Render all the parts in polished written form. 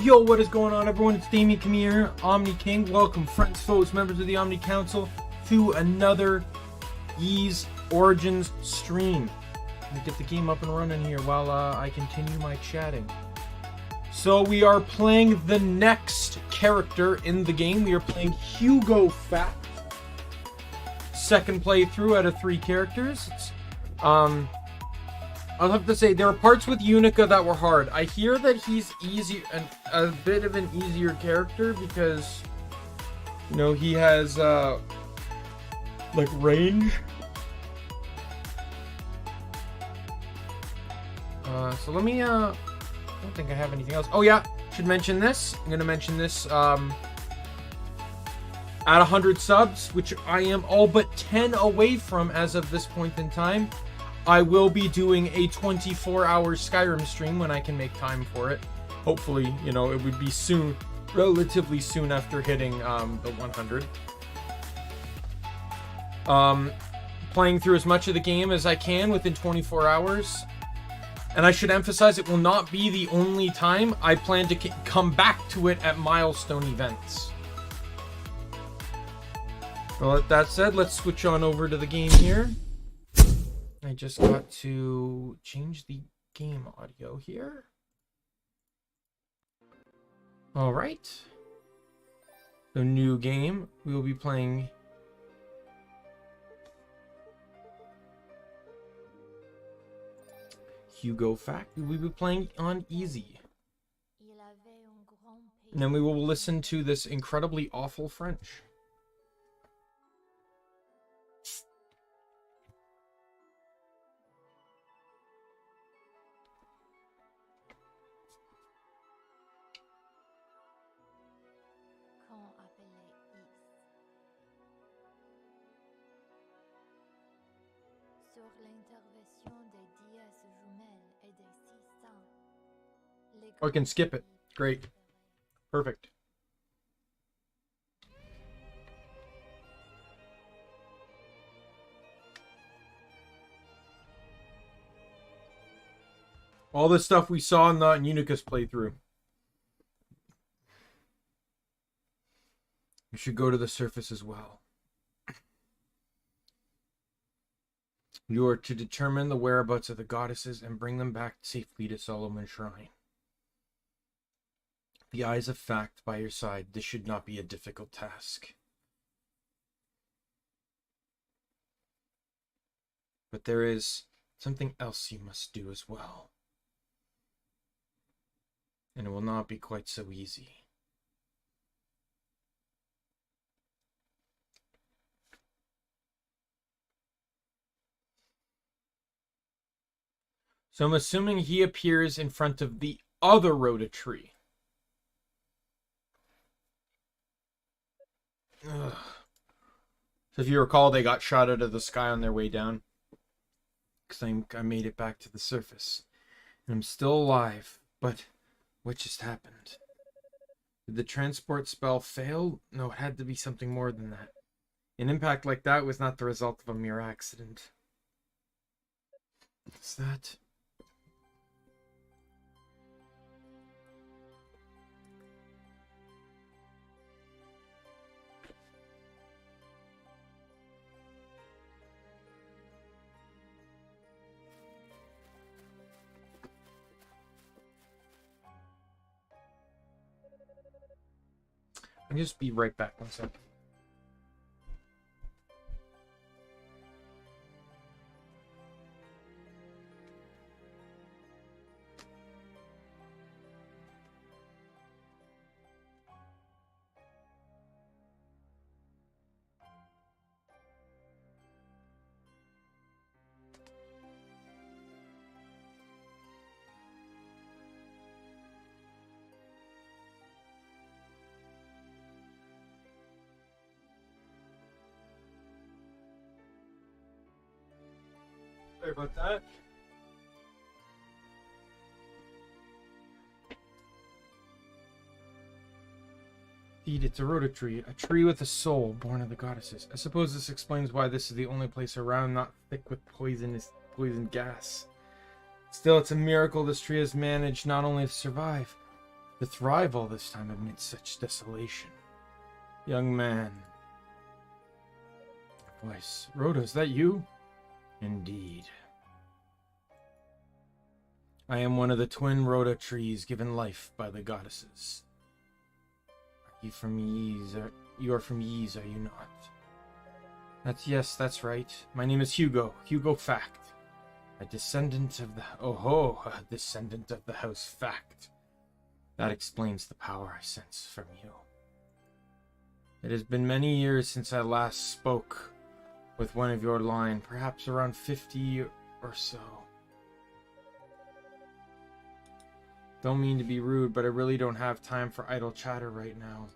Yo, what is going on, everyone? It's Daimien Kamiya here, Omni King. Welcome, friends, foes, members of the Omni Council, to another Ys Origins stream. Let me get the game up and running here while I continue my chatting. So we are playing the next character in the game. We are playing Hugo Fact. Second playthrough out of 3 characters. I'll have to say, there are parts with Unica that were hard. I hear that he's easy and a bit of an easier character because, you know, he has like range. So let me I don't think I have anything else. Oh yeah, should mention this. I'm gonna mention this at 100 subs, which I am all but 10 away from as of this point in time. I will be doing a 24-hour Skyrim stream when I can make time for it. Hopefully, you know, it would be soon, relatively soon after hitting the 100. Playing through as much of the game as I can within 24 hours. And I should emphasize, it will not be the only time. I plan to come back to it at milestone events. Well, with that said, let's switch on over to the game here. I just got to change the game audio here. All right. So new game. We will be playing Hugo Fact. We will be playing on easy. And then we will listen to this incredibly awful French. Or I can skip it. Great. Perfect. All the stuff we saw in Unica's playthrough. You should go to the surface as well. You are to determine the whereabouts of the goddesses and bring them back safely to Solomon's Shrine. The eyes of fact by your side. This should not be a difficult task. But there is something else you must do as well. And it will not be quite so easy. So I'm assuming he appears in front of the other Rhoda tree. Ugh. So if you recall, they got shot out of the sky on their way down. Because I made it back to the surface. And I'm still alive. But what just happened? Did the transport spell fail? No, it had to be something more than that. An impact like that was not the result of a mere accident. Is that... I'll just be right back 1 second. Sorry about that. Indeed, it's a Rhoda tree, a tree with a soul, born of the goddesses. I suppose this explains why this is the only place around not thick with poison gas. Still, it's a miracle this tree has managed not only to survive, to thrive all this time amidst such desolation. Young man. Voice. Rhoda, is that you? Indeed. I am one of the twin Rhoda trees given life by the goddesses. Are you from Ys? You are from Ys, are you not? Yes, that's right. My name is Hugo Fact. A descendant of the... a descendant of the House Fact. That explains the power I sense from you. It has been many years since I last spoke with one of your line, perhaps around 50 or so. Don't mean to be rude, but I really don't have time for idle chatter right now.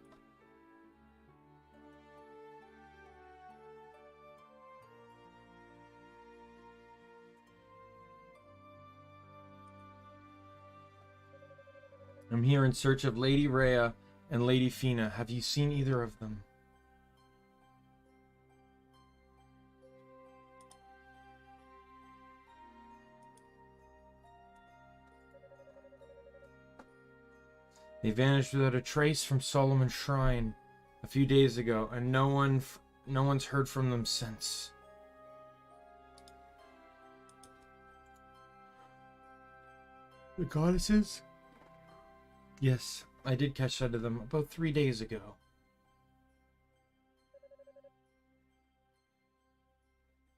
I'm here in search of Lady Rhea and Lady Fina. Have you seen either of them? They vanished without a trace from Solomon's Shrine a few days ago, and no one's heard from them since. The goddesses? Yes, I did catch sight of them about 3 days ago.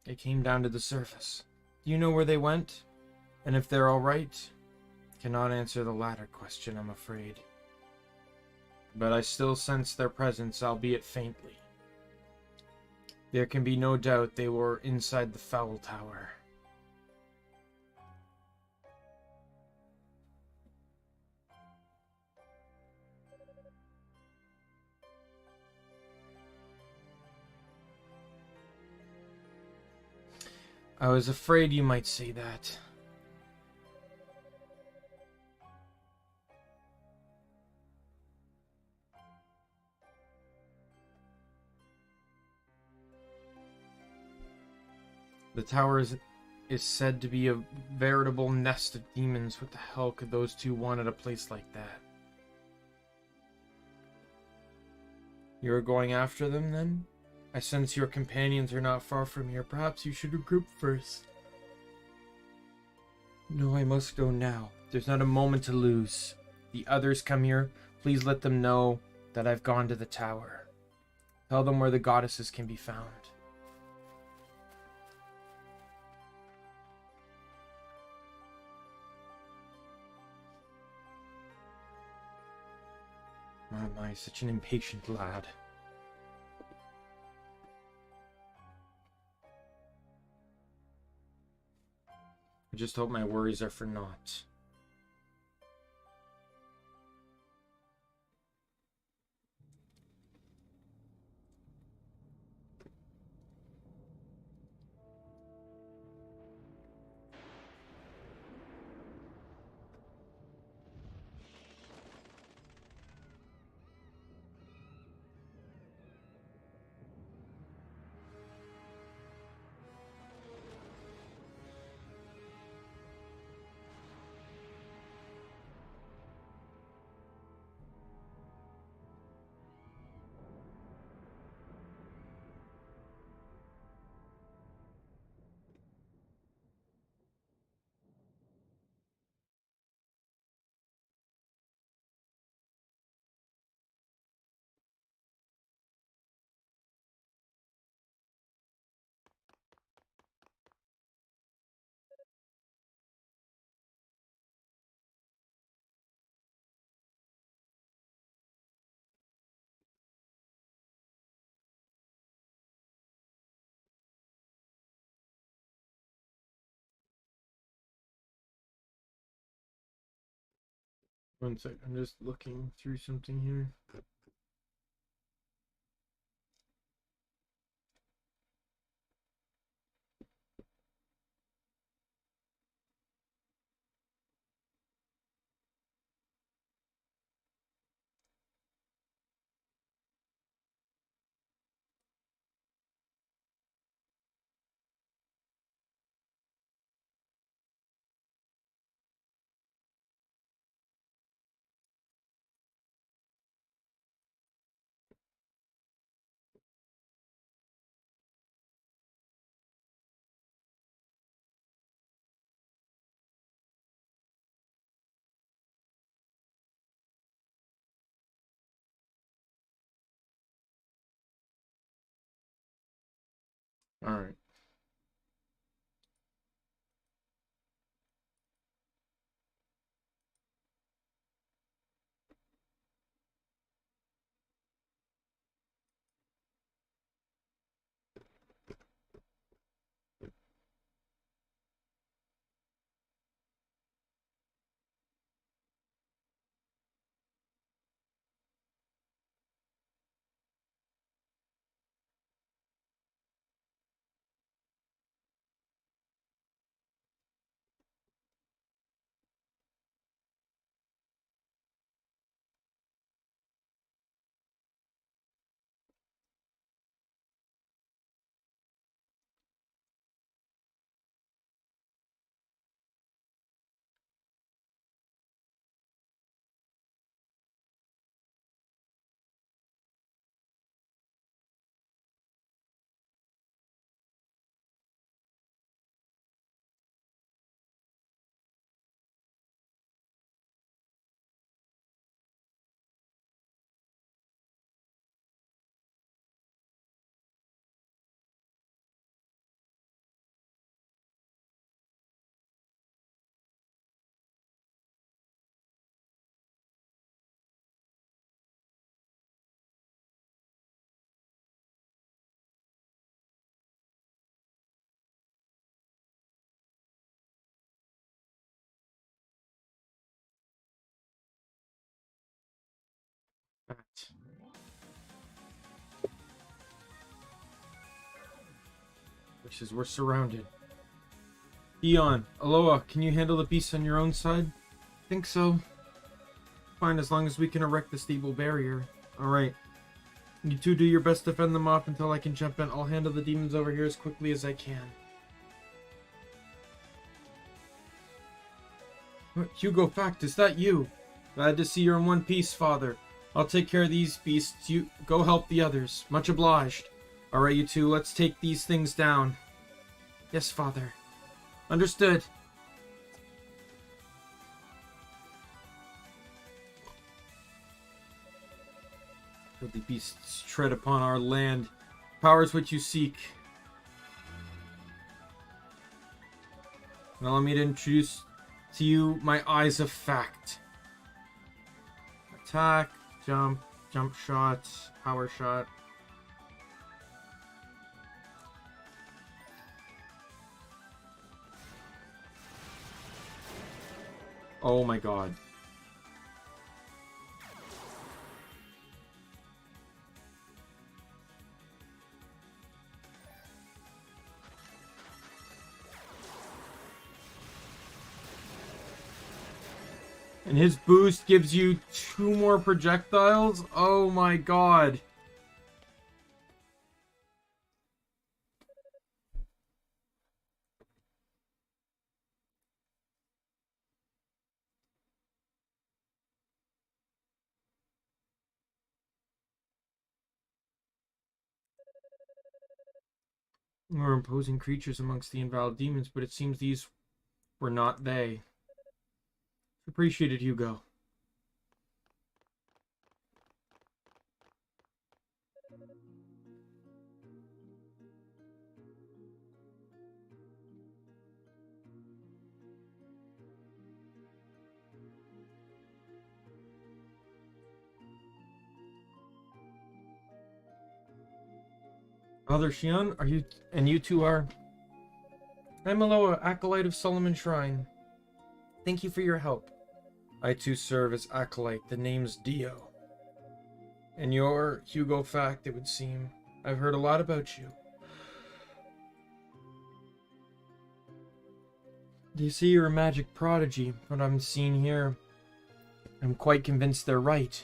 They came down to the surface. Do you know where they went? And if they're all right? Cannot answer the latter question, I'm afraid. But I still sense their presence, albeit faintly. There can be no doubt they were inside the Foul Tower. I was afraid you might say that. The tower is said to be a veritable nest of demons. What the hell could those two want at a place like that? You're going after them, then? I sense your companions are not far from here. Perhaps you should regroup first. No, I must go now. There's not a moment to lose. The others come here. Please let them know that I've gone to the tower. Tell them where the goddesses can be found. My, such an impatient lad. I just hope my worries are for naught. One sec, I'm just looking through something here. Alright. Wishes we're surrounded. Pt1, Aloha, can you handle the beasts on your own side? Think so. Fine, as long as we can erect the stable barrier. Alright. You two do your best to fend them off until I can jump in. I'll handle the demons over here as quickly as I can. Hugo Fact, is that you? Glad to see you're in one piece, Father. I'll take care of these beasts. You go help the others. Much obliged. Alright, you two, let's take these things down. Yes, Father. Understood. Filthy beasts tread upon our land. Powers which you seek. And allow me to introduce to you my eyes of fact. Attack, jump, jump shot, power shot. Oh my god. And his boost gives you 2 more projectiles? Oh my god. There were imposing creatures amongst the invalid demons, but it seems these were not they. Appreciated, Hugo. Father Shion, are you, and you two are? I'm Aloha, Acolyte of Solomon Shrine. Thank you for your help. I too serve as Acolyte, the name's Dio. And you're Hugo Fact, it would seem. I've heard a lot about you. You see, you're a magic prodigy, but I'm seeing here. I'm quite convinced they're right.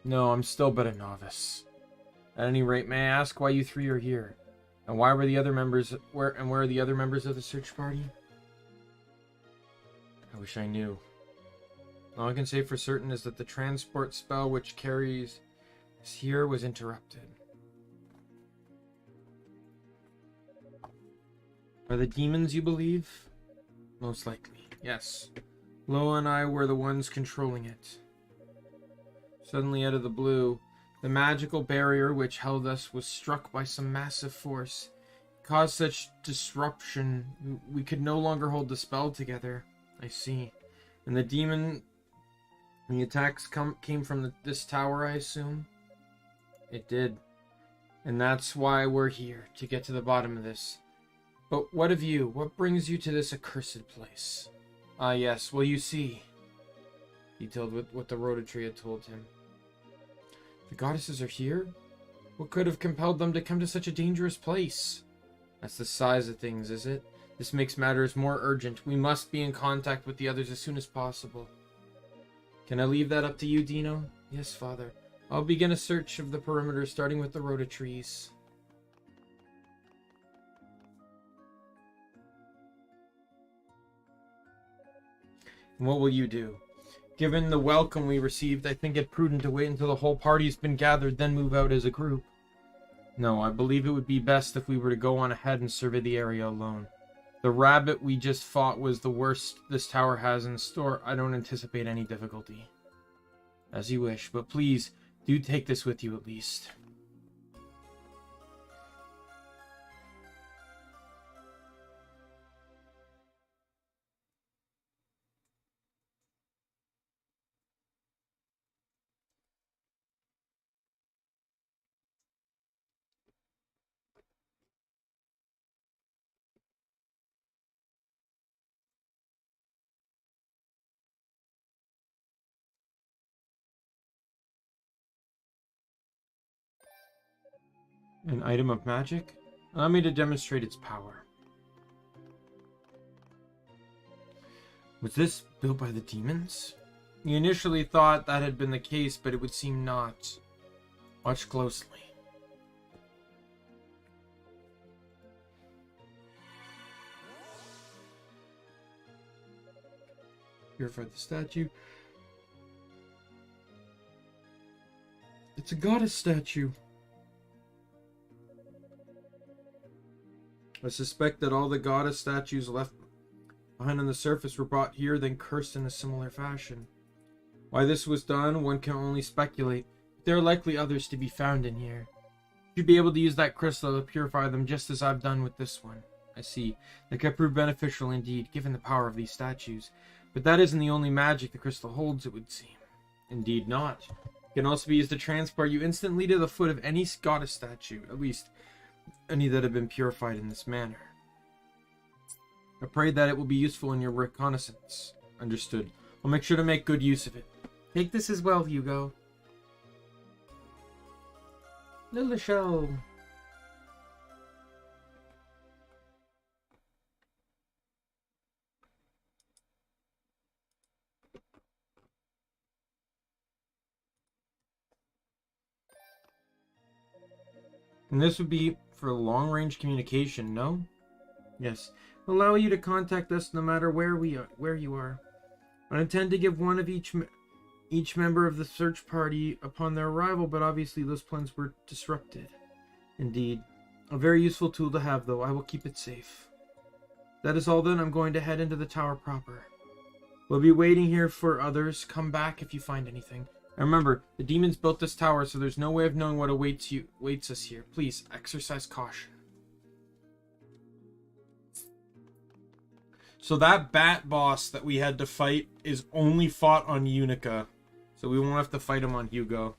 No, I'm still but a novice. At any rate, may I ask why you three are here? And why were the other members where are the other members of the search party? I wish I knew. All I can say for certain is that the transport spell which carries us here was interrupted. Are the demons, you believe? Most likely, yes. Loa and I were the ones controlling it. Suddenly, out of the blue, The magical barrier which held us was struck by some massive force. It caused such disruption, we could no longer hold the spell together. I see. And the attacks came from this tower, I assume? It did. And that's why we're here, to get to the bottom of this. But what of you? What brings you to this accursed place? Ah, yes. Well, you see, he told what the Rhoda had told him. The goddesses are here? What could have compelled them to come to such a dangerous place? That's the size of things, is it? This makes matters more urgent. We must be in contact with the others as soon as possible. Can I leave that up to you, Dino? Yes, Father. I'll begin a search of the perimeter, starting with the rhoda trees. And what will you do? Given the welcome we received, I think it prudent to wait until the whole party's been gathered, then move out as a group. No, I believe it would be best if we were to go on ahead and survey the area alone. The rabbit we just fought was the worst this tower has in store. I don't anticipate any difficulty. As you wish, but please, do take this with you at least. An item of magic? Allow me to demonstrate its power. Was this built by the demons? You initially thought that had been the case, but it would seem not. Watch closely. Purify the statue. It's a goddess statue. I suspect that all the goddess statues left behind on the surface were brought here, then cursed in a similar fashion. Why this was done, one can only speculate. But there are likely others to be found in here. You'd be able to use that crystal to purify them just as I've done with this one. I see. That could prove beneficial indeed, given the power of these statues. But that isn't the only magic the crystal holds, it would seem. Indeed not. It can also be used to transport you instantly to the foot of any goddess statue, at least any that have been purified in this manner. I pray that it will be useful in your reconnaissance. Understood. I'll make sure to make good use of it. Take this as well, Hugo. Little show. And this would be for long-range communication, no? Yes. Allow you to contact us no matter where you are. I intend to give one of each member of the search party upon their arrival, but obviously those plans were disrupted. Indeed. A very useful tool to have, though. I will keep it safe. That is all then. I'm going to head into the tower proper. We'll be waiting here for others. Come back if you find anything. And remember, the demons built this tower, so there's no way of knowing what awaits us here. Please, exercise caution. So that bat boss that we had to fight is only fought on Unica. So we won't have to fight him on Hugo.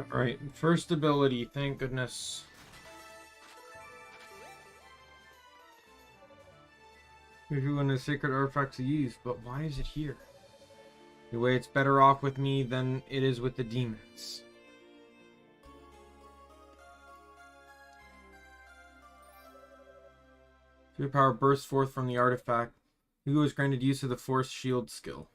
Alright, first ability, thank goodness. Usually when a sacred artifacts are used, but why is it here? Anyway, it's better off with me than it is with the demons. Your power bursts forth from the artifact. Hugo is granted use of the Force Shield skill.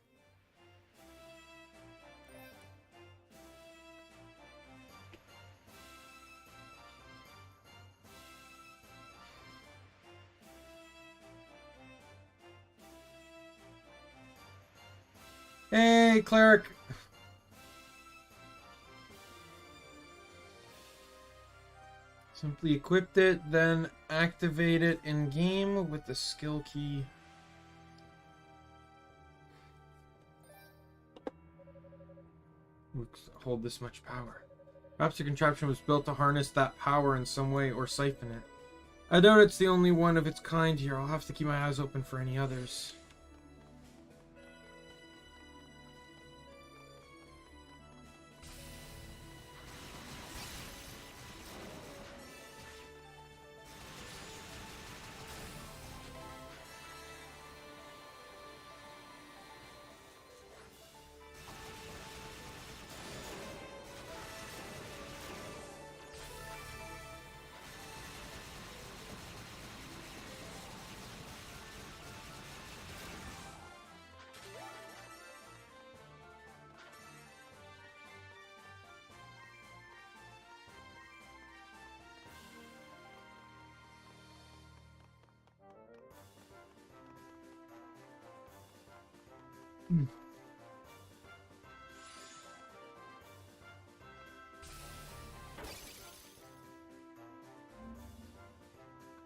Hey, cleric! Simply equipped it, then activate it in game with the skill key. Hold this much power. Perhaps the contraption was built to harness that power in some way or siphon it. I doubt it's the only one of its kind here. I'll have to keep my eyes open for any others.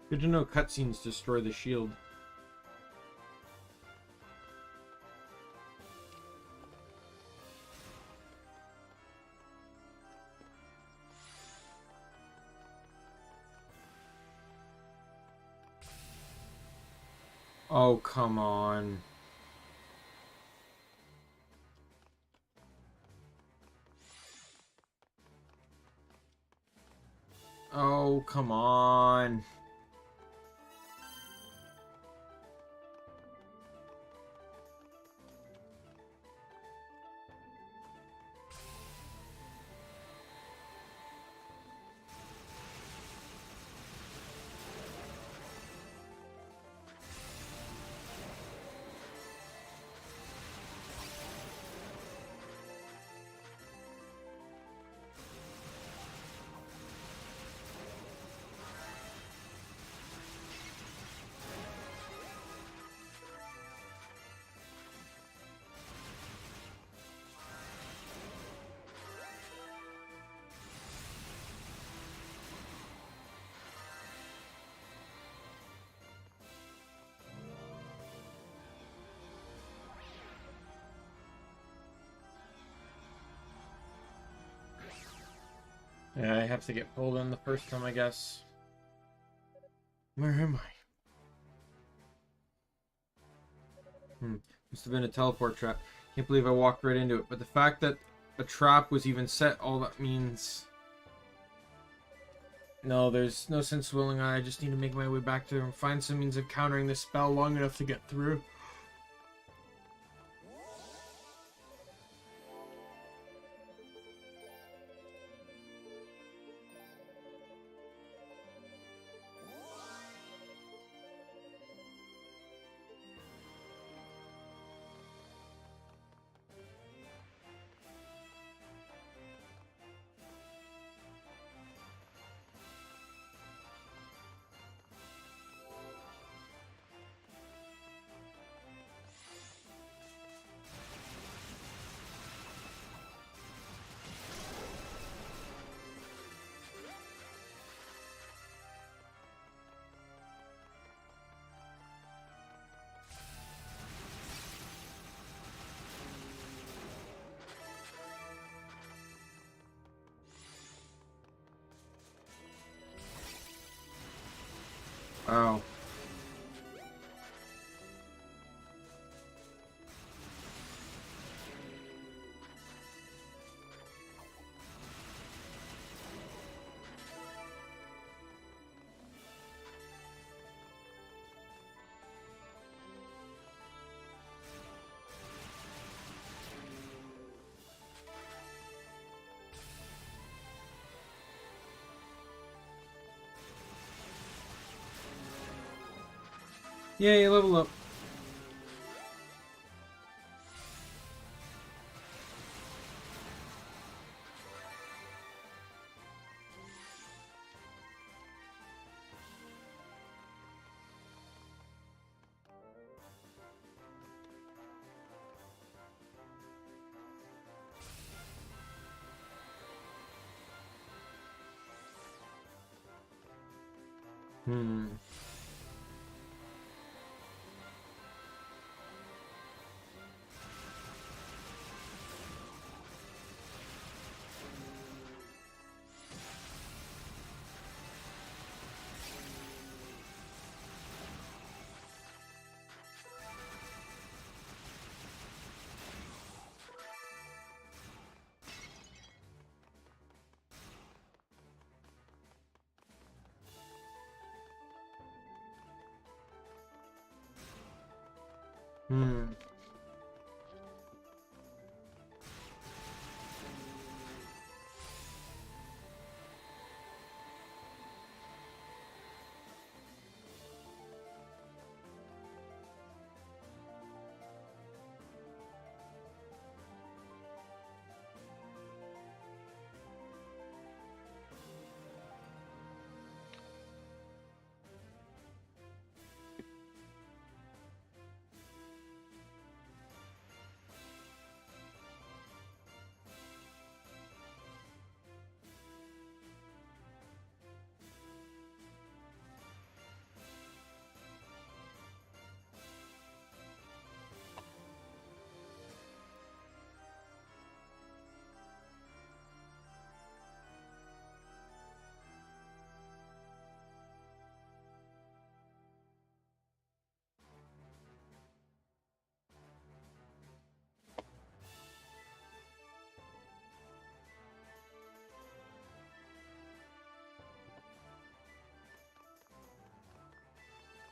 Good to know cutscenes destroy the shield. Oh, come on. Oh, come on. Yeah, I have to get pulled in the first time, I guess. Where am I? Must have been a teleport trap. Can't believe I walked right into it. But the fact that a trap was even set, all that means... No, there's no sense willing. I just need to make my way back there and find some means of countering this spell long enough to get through. Wow. Yay, level up. Hmm. Hmm.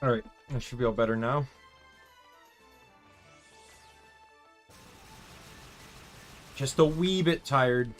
Alright, I should be all better now. Just a wee bit tired.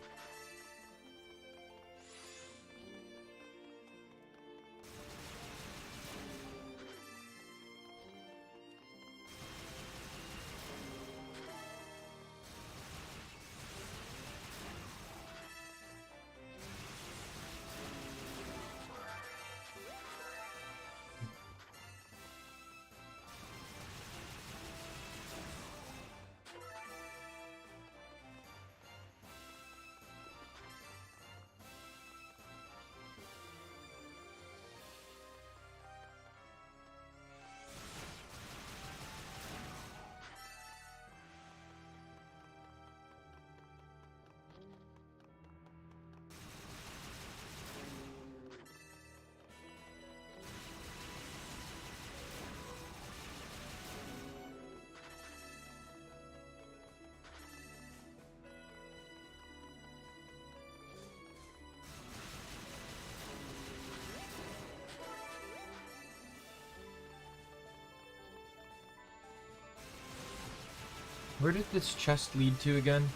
Where did this chest lead to again?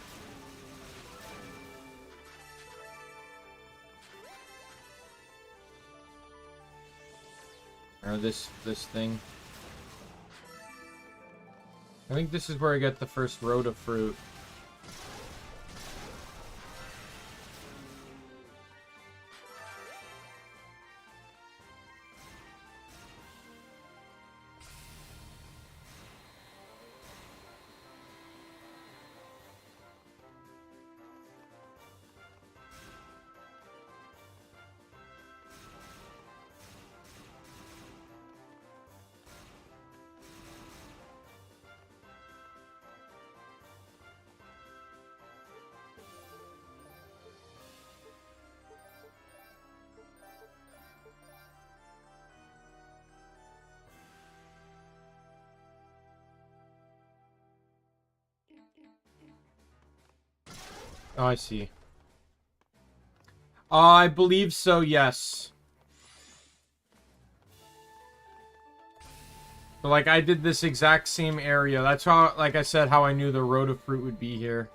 Or this thing? I think this is where I get the first Rhoda fruit. Oh, I see. I believe so, yes. But, like, I did this exact same area. That's how, like I said, how I knew the Rhoda fruit would be here.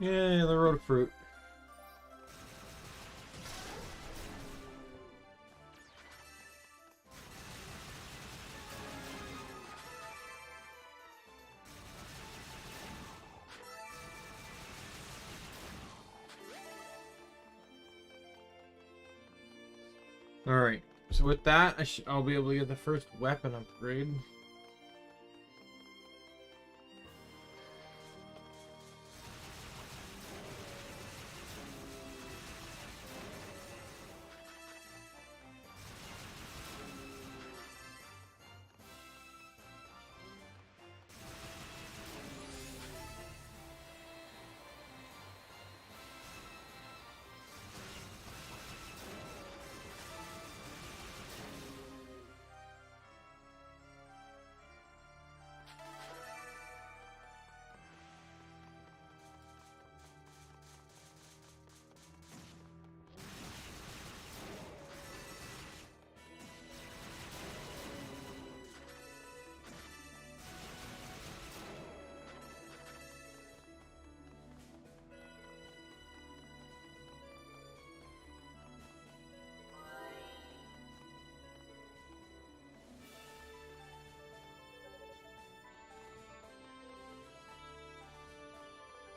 Yeah, the road of fruit. Alright, so with that, I'll be able to get the first weapon upgrade.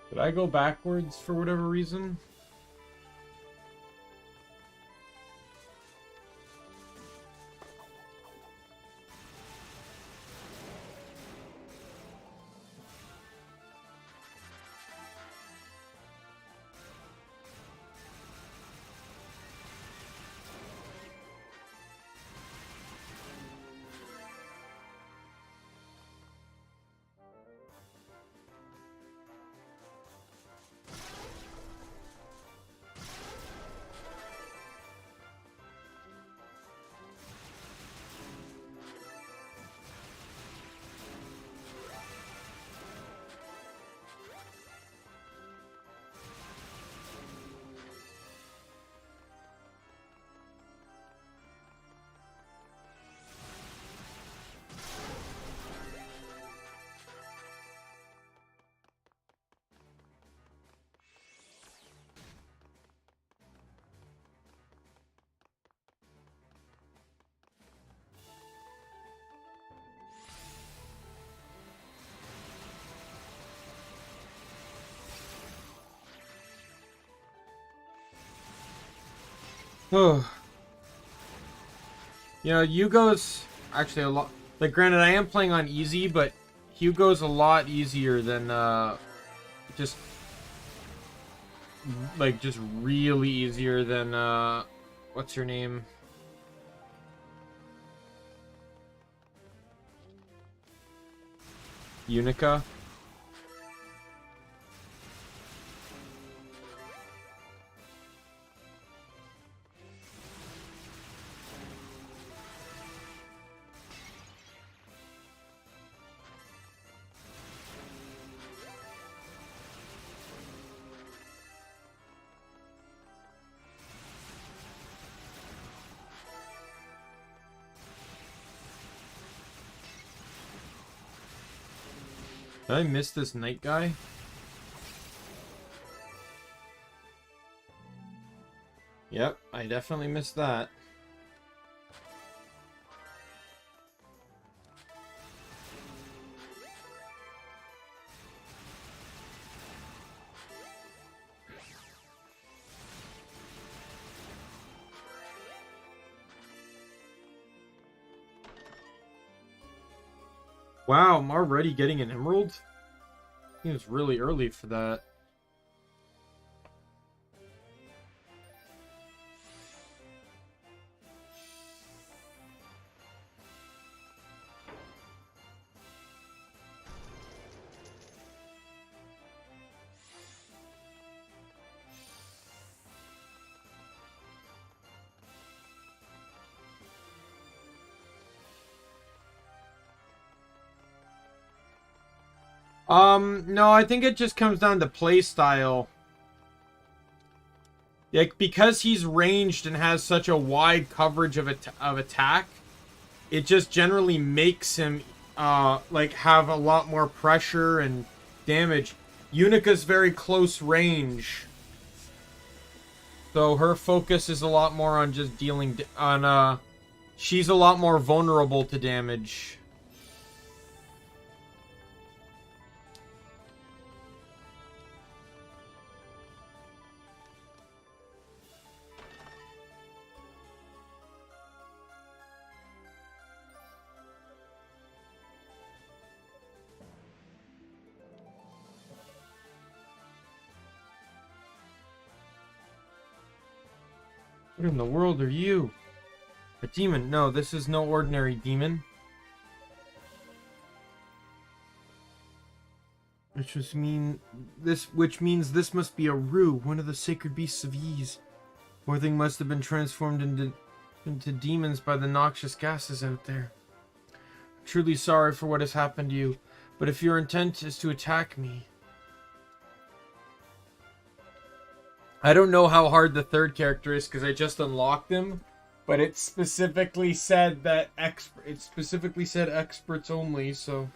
Did I go backwards for whatever reason? Oh. You know, Hugo's actually a lot... Like, granted, I am playing on easy, but Hugo's a lot easier than, just... Like, just really easier than, what's her name? Unica? Did I miss this knight guy? Yep, I definitely missed that. Wow, I'm already getting an emerald? I think it's really early for that. No, I think it just comes down to play style. Like, because he's ranged and has such a wide coverage of attack, it just generally makes him, like, have a lot more pressure and damage. Unica's very close range. So her focus is a lot more on just dealing on, she's a lot more vulnerable to damage. What in the world are you? A demon? No, this is no ordinary demon. Which means this must be a Rue, one of the sacred beasts of Ys. Poor thing must have been transformed into demons by the noxious gases out there. I'm truly sorry for what has happened to you, but if your intent is to attack me... I don't know how hard the third character is because I just unlocked him, but it specifically said that experts only, so...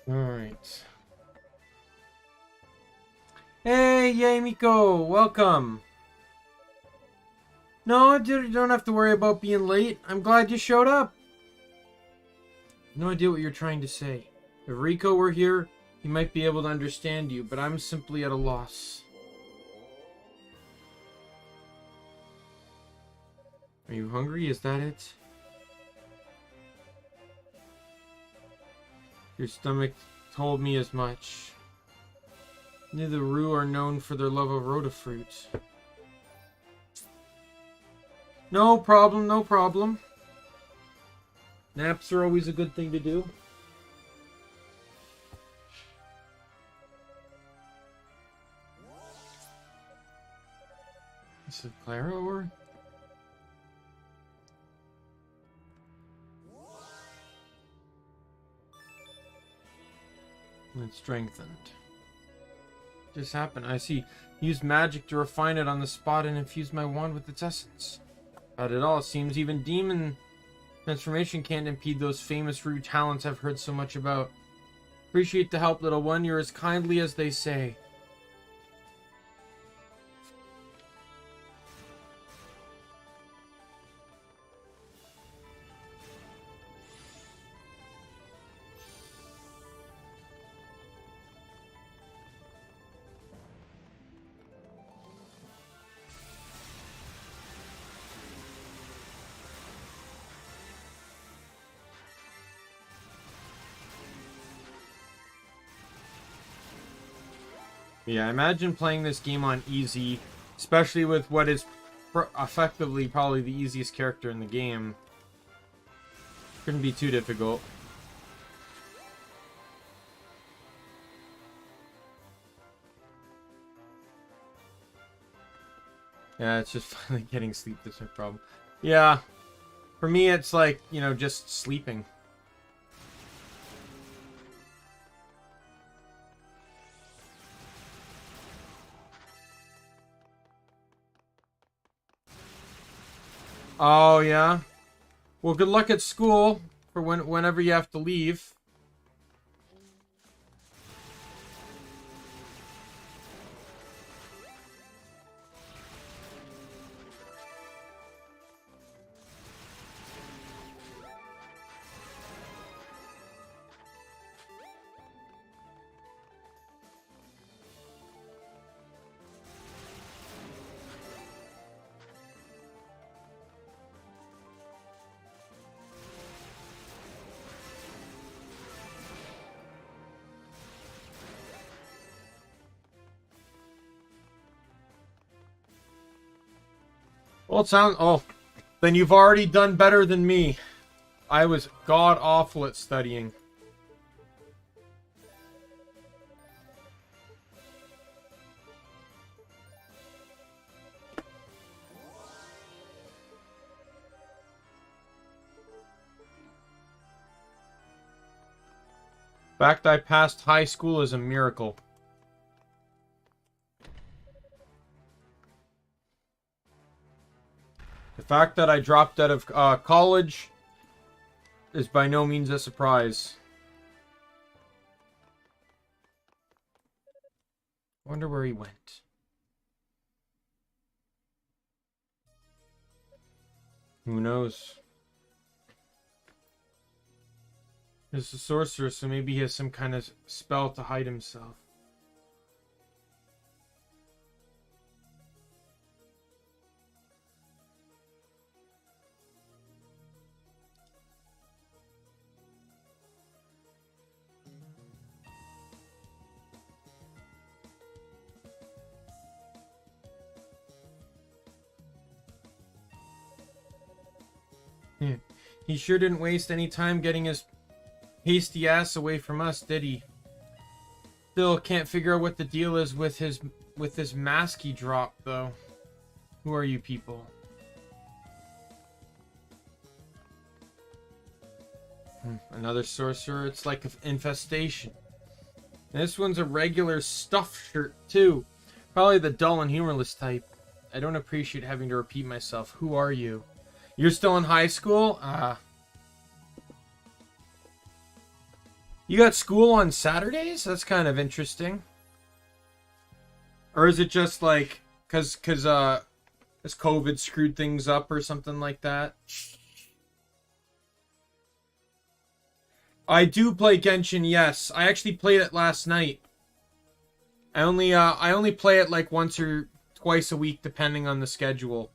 Alright. Hey, yay, Miko! Welcome! No, you don't have to worry about being late. I'm glad you showed up. No idea what you're trying to say. If Rico were here, he might be able to understand you, but I'm simply at a loss. Are you hungry? Is that it? Your stomach told me as much. Neither Rue are known for their love of rota fruit. No problem, no problem. Naps are always a good thing to do. Is it Clara or? It's strengthened. Just happened. I see. Use magic to refine it on the spot and infuse my wand with its essence. Not at all. Seems even demon transformation can't impede those famous Rue talents I've heard so much about. Appreciate the help, little one. You're as kindly as they say. Yeah, imagine playing this game on easy, especially with what is effectively probably the easiest character in the game. Couldn't be too difficult. Yeah, it's just finally getting sleep that's my problem. Yeah, for me it's like, you know, just sleeping. Oh, yeah? Well, good luck at school for whenever you have to leave. Well, it sounds... Oh, then you've already done better than me. I was god-awful at studying. The fact I passed high school is a miracle. The fact that I dropped out of college is by no means a surprise. Wonder where he went. Who knows? He's a sorcerer, so maybe he has some kind of spell to hide himself. Yeah. He sure didn't waste any time getting his hasty ass away from us, did he? Still can't figure out what the deal is with this mask he dropped, though. Who are you people? Another sorcerer. It's like an infestation. This one's a regular stuffed shirt, too. Probably the dull and humorless type. I don't appreciate having to repeat myself. Who are you? You're still in high school? You got school on Saturdays? That's kind of interesting. Or is it just like, cause has COVID screwed things up or something like that? I do play Genshin, yes. I actually played it last night. I only play it like once or twice a week, depending on the schedule.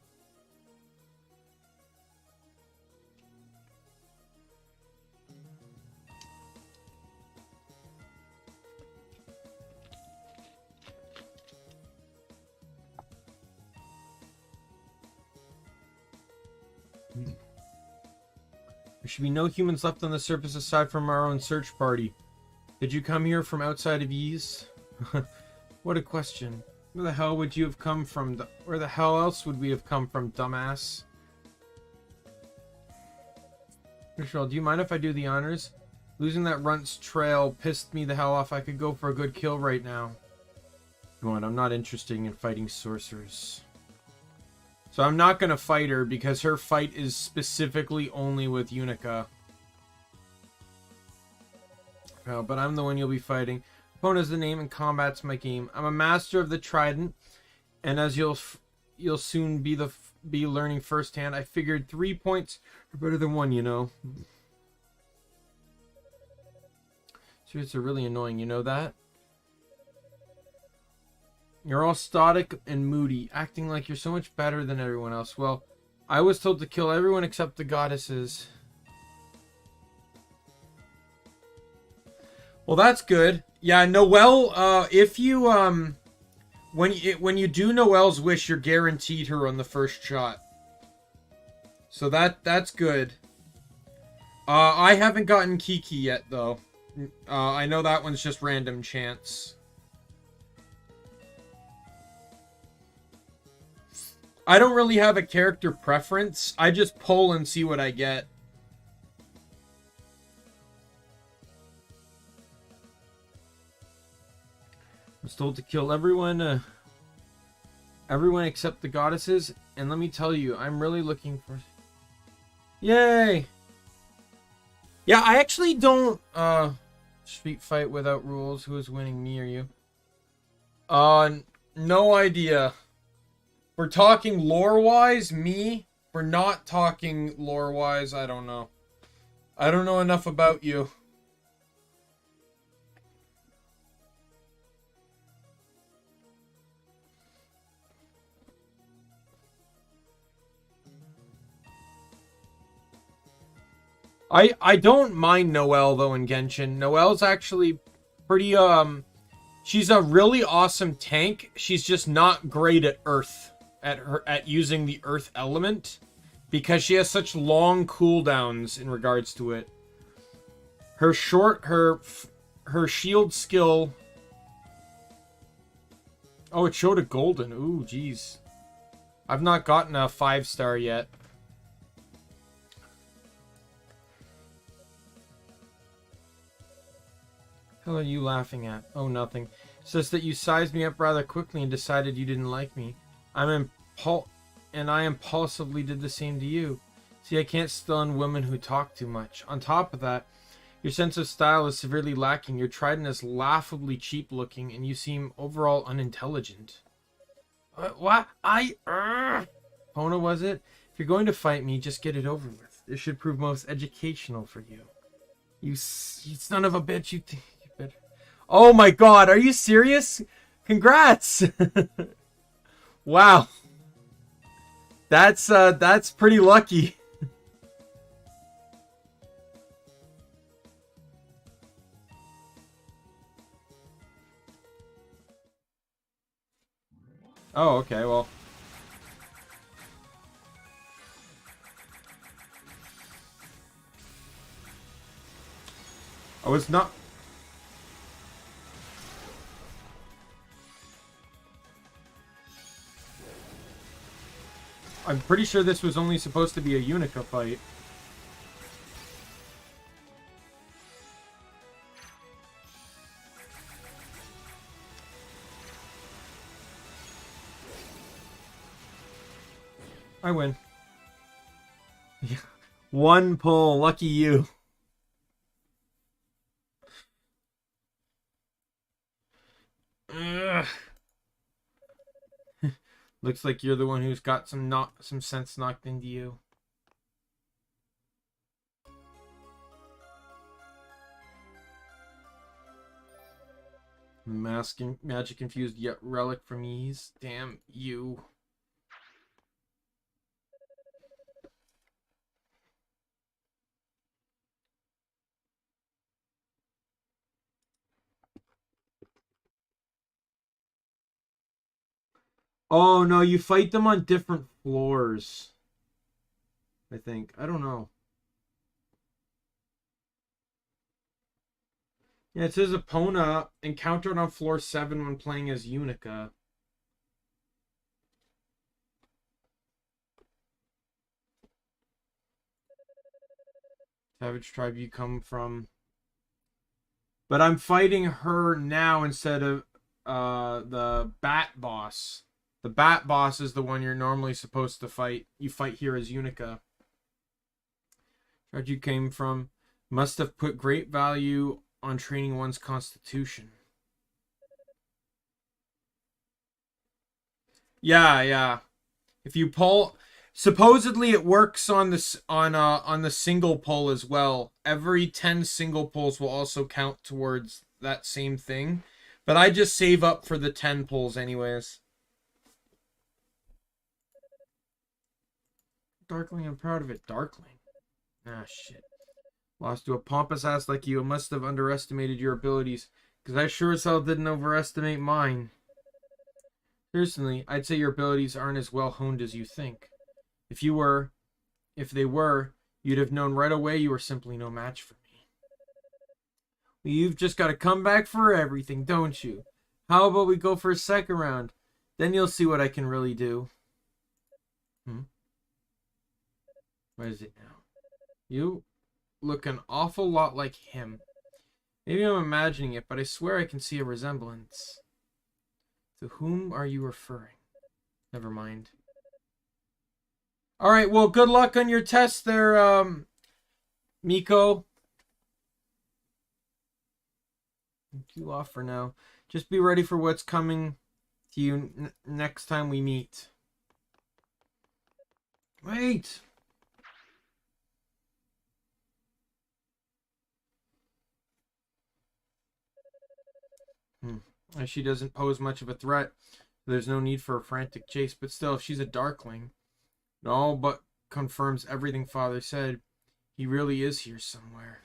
There should be no humans left on the surface aside from our own search party. Did you come here from outside of Ys? What a question. Where the hell would you have come from? Where the hell else would we have come from, dumbass? Michelle, do you mind if I do the honors? Losing that runt's trail pissed me the hell off. I could go for a good kill right now. Come on, I'm not interested in fighting sorcerers. So I'm not going to fight her because her fight is specifically only with Unica. Oh, but I'm the one you'll be fighting. Opponent is the name and combat's my game. I'm a master of the trident, and as you'll soon be learning firsthand, I figured 3 points are better than 1, you know. Spirits are really annoying, you know that? You're all static and moody, acting like you're so much better than everyone else. Well, I was told to kill everyone except the goddesses. Well, that's good. Yeah, Noelle, if you, when you do Noelle's wish, you're guaranteed her on the first shot. So that's good. I haven't gotten Kiki yet, though. I know that one's just random chance. I don't really have a character preference. I just pull and see what I get. I was told to kill everyone except the goddesses, and let me tell you, I'm really looking for... Yay! Yeah, I actually don't street fight without rules. Who is winning, me or you? No idea. We're talking lore-wise, me. We're not talking lore-wise, I don't know. I don't know enough about you. I don't mind Noelle though in Genshin. Noelle's actually pretty she's a really awesome tank. She's just not great at earth at using the earth element because she has such long cooldowns in regards to it. Her shield skill. Oh, it showed a golden. Ooh, jeez. I've not gotten a 5-star yet. Hell are you laughing at? Oh, nothing. It's just that you sized me up rather quickly and decided you didn't like me. I impulsively did the same to you. See, I can't stun women who talk too much. On top of that, your sense of style is severely lacking. Your trident is laughably cheap looking, and you seem overall unintelligent. What? Pona, was it? If you're going to fight me, just get it over with. It should prove most educational for you. You son of a bitch, you better. Oh my god, are you serious? Congrats! Wow. That's pretty lucky. Oh, okay, well. I was not... I'm pretty sure this was only supposed to be a Unica fight. I win. One pull, lucky you. Ugh. Looks like you're the one who's got some sense knocked into you. Magic infused yet relic from ease. Damn you. Oh no, you fight them on different floors. I think. I don't know. Yeah, it says Epona encountered on floor 7 when playing as Unica. Savage tribe you come from. But I'm fighting her now instead of the Bat boss. The Bat boss is the one you're normally supposed to fight. You fight here as Unica. Tribe you came from must have put great value on training one's constitution. Yeah. If you pull, supposedly it works on this on the single pull as well. Every 10 single pulls will also count towards that same thing. But I just save up for the 10 pulls anyways. Darkling, I'm proud of it. Darkling. Ah, shit. Lost to a pompous ass like you, must have underestimated your abilities, because I sure as hell didn't overestimate mine. Personally, I'd say your abilities aren't as well honed as you think. If they were, you'd have known right away you were simply no match for me. Well, you've just got to come back for everything, don't you? How about we go for a second round? Then you'll see what I can really do. What is it now? You look an awful lot like him. Maybe I'm imagining it, but I swear I can see a resemblance. To whom are you referring? Never mind. All right, well, good luck on your test there, Miko. You off for now. Just be ready for what's coming to you next time we meet. Wait. She doesn't pose much of a threat. There's no need for a frantic chase, but still, if she's a Darkling, it all but confirms everything Father said. He really is here somewhere.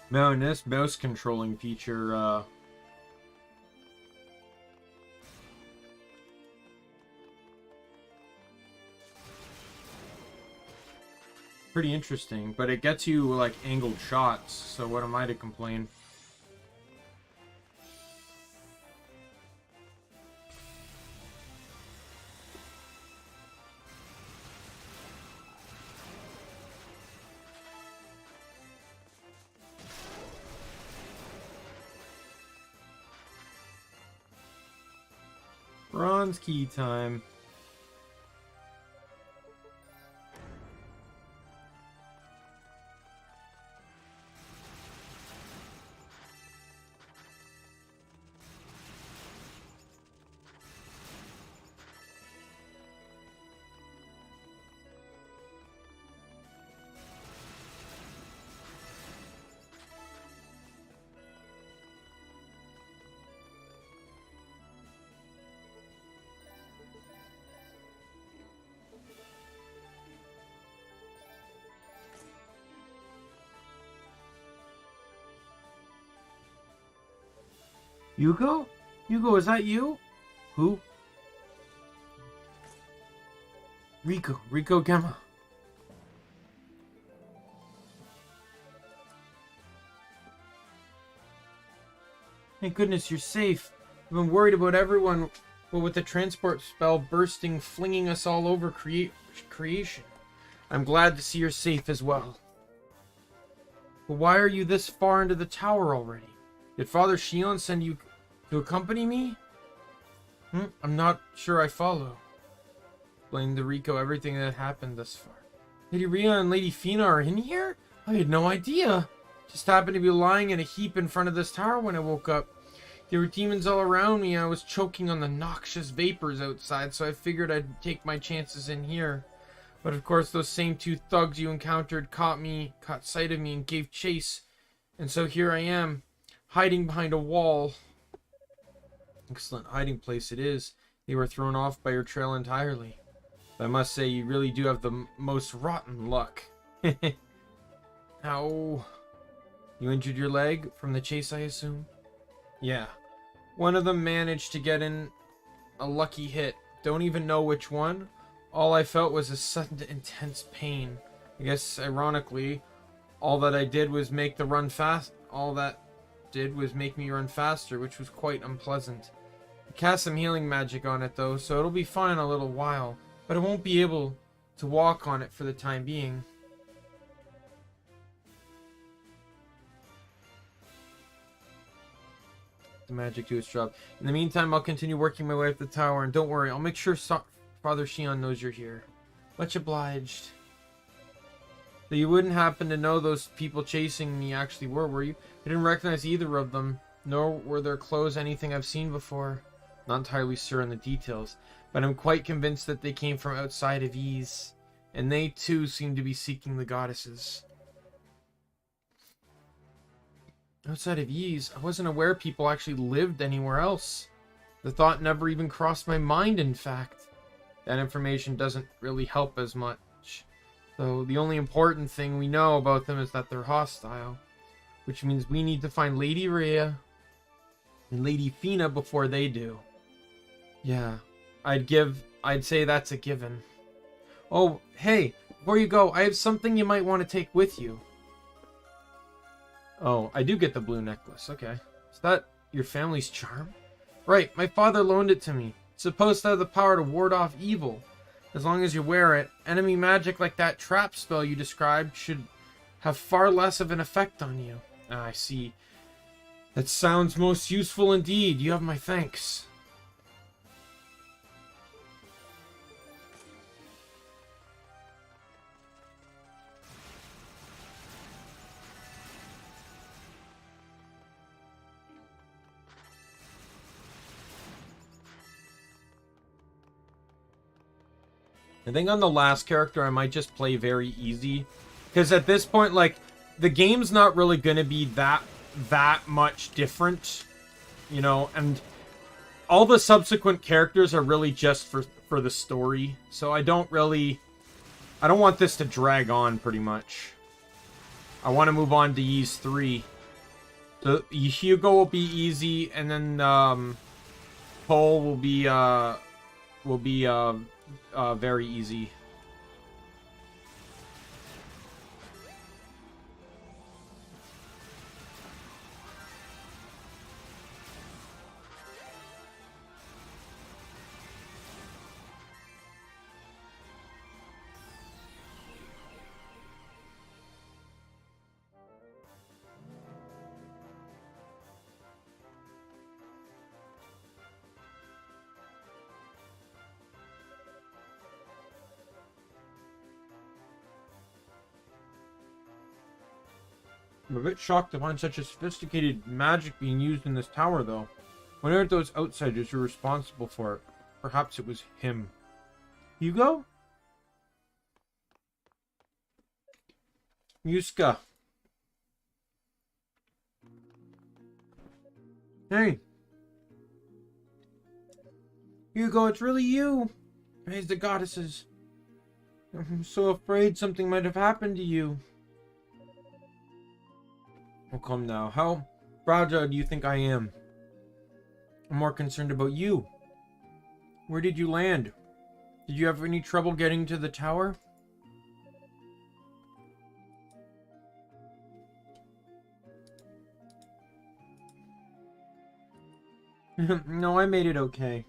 Man, this mouse controlling feature, pretty interesting, but it gets you, like, angled shots, so what am I to complain? Bronze key time. Hugo? Hugo, is that you? Who? Rico Gamma. Thank goodness you're safe. I've been worried about everyone, but with the transport spell bursting, flinging us all over creation. I'm glad to see you're safe as well. But why are you this far into the tower already? Did Father Shion send you to accompany me? I'm not sure I follow. Explain to Rico everything that happened thus far. Lady Rhea and Lady Fina are in here? I had no idea. Just happened to be lying in a heap in front of this tower when I woke up. There were demons all around me. I was choking on the noxious vapors outside, so I figured I'd take my chances in here. But of course, those same two thugs you encountered caught sight of me and gave chase. And so here I am, hiding behind a wall. Excellent hiding place it is. They were thrown off by your trail entirely. But I must say, you really do have the most rotten luck. Ow. You injured your leg from the chase, I assume? Yeah. One of them managed to get in a lucky hit. Don't even know which one. All I felt was a sudden intense pain. I guess, ironically, all that did was make me run faster, which was quite unpleasant. I cast some healing magic on it, though, so it'll be fine in a little while. But I won't be able to walk on it for the time being. The magic do its job. In the meantime, I'll continue working my way up the tower, and don't worry, I'll make sure Father Shion knows you're here. Much obliged. So you wouldn't happen to know those people chasing me actually were you? I didn't recognize either of them, nor were their clothes anything I've seen before. Not entirely sure on the details, but I'm quite convinced that they came from outside of Ys, and they too seem to be seeking the goddesses. Outside of Ys, I wasn't aware people actually lived anywhere else. The thought never even crossed my mind, in fact. That information doesn't really help as much. So the only important thing we know about them is that they're hostile. Which means we need to find Lady Rhea and Lady Fina before they do. Yeah, I'd say that's a given. Oh, hey, before you go, I have something you might want to take with you. Oh, I do get the blue necklace. Okay. Is that your family's charm? Right, my father loaned it to me. It's supposed to have the power to ward off evil. As long as you wear it, enemy magic like that trap spell you described should have far less of an effect on you. Ah, I see. That sounds most useful indeed. You have my thanks. I think on the last character, I might just play very easy. Because at this point, like, the game's not really going to be that much different. You know, and all the subsequent characters are really just for the story. So I don't want this to drag on, pretty much. I want to move on to Ys 3. So Hugo will be easy, and then, Cole will be very easy. I'm a bit shocked to find such a sophisticated magic being used in this tower, though. Wonder if those outsiders were responsible for it. Perhaps it was him. Hugo? Yuska. Hey. Hugo, it's really you. Praise the goddesses. I'm so afraid something might have happened to you. Oh, come now. How fragile do you think I am? I'm more concerned about you. Where did you land? Did you have any trouble getting to the tower? No, I made it okay.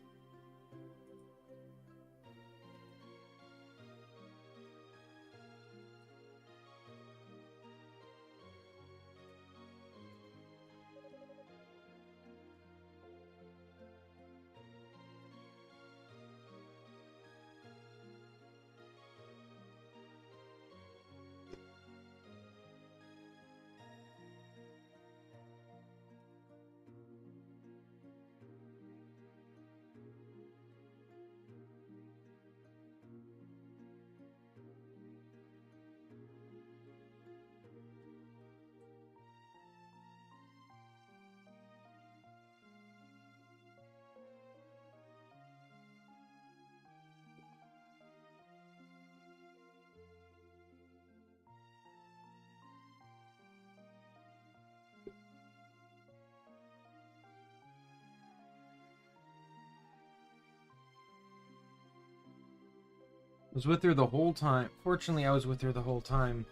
Was with her the whole time. Fortunately, I was with her the whole time.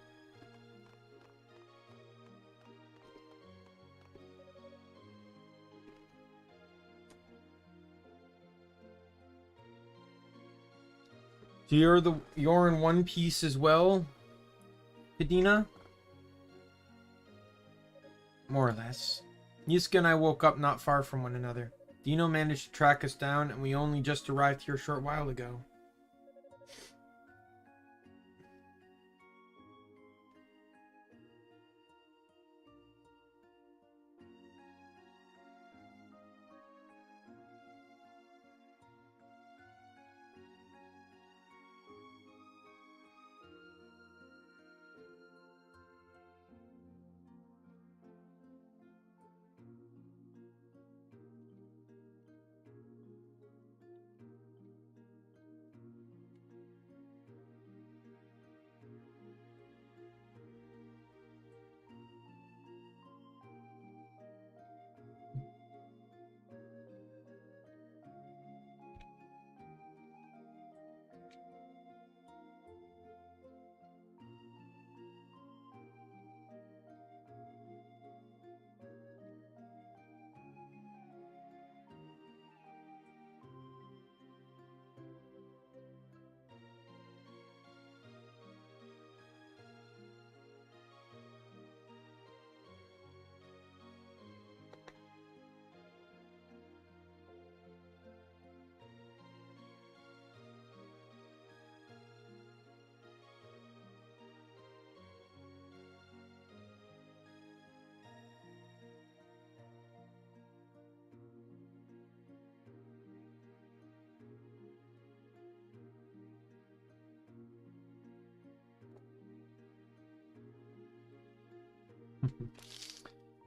So you're in one piece as well, Kadina? More or less. Niska and I woke up not far from one another. Dino managed to track us down, and we only just arrived here a short while ago.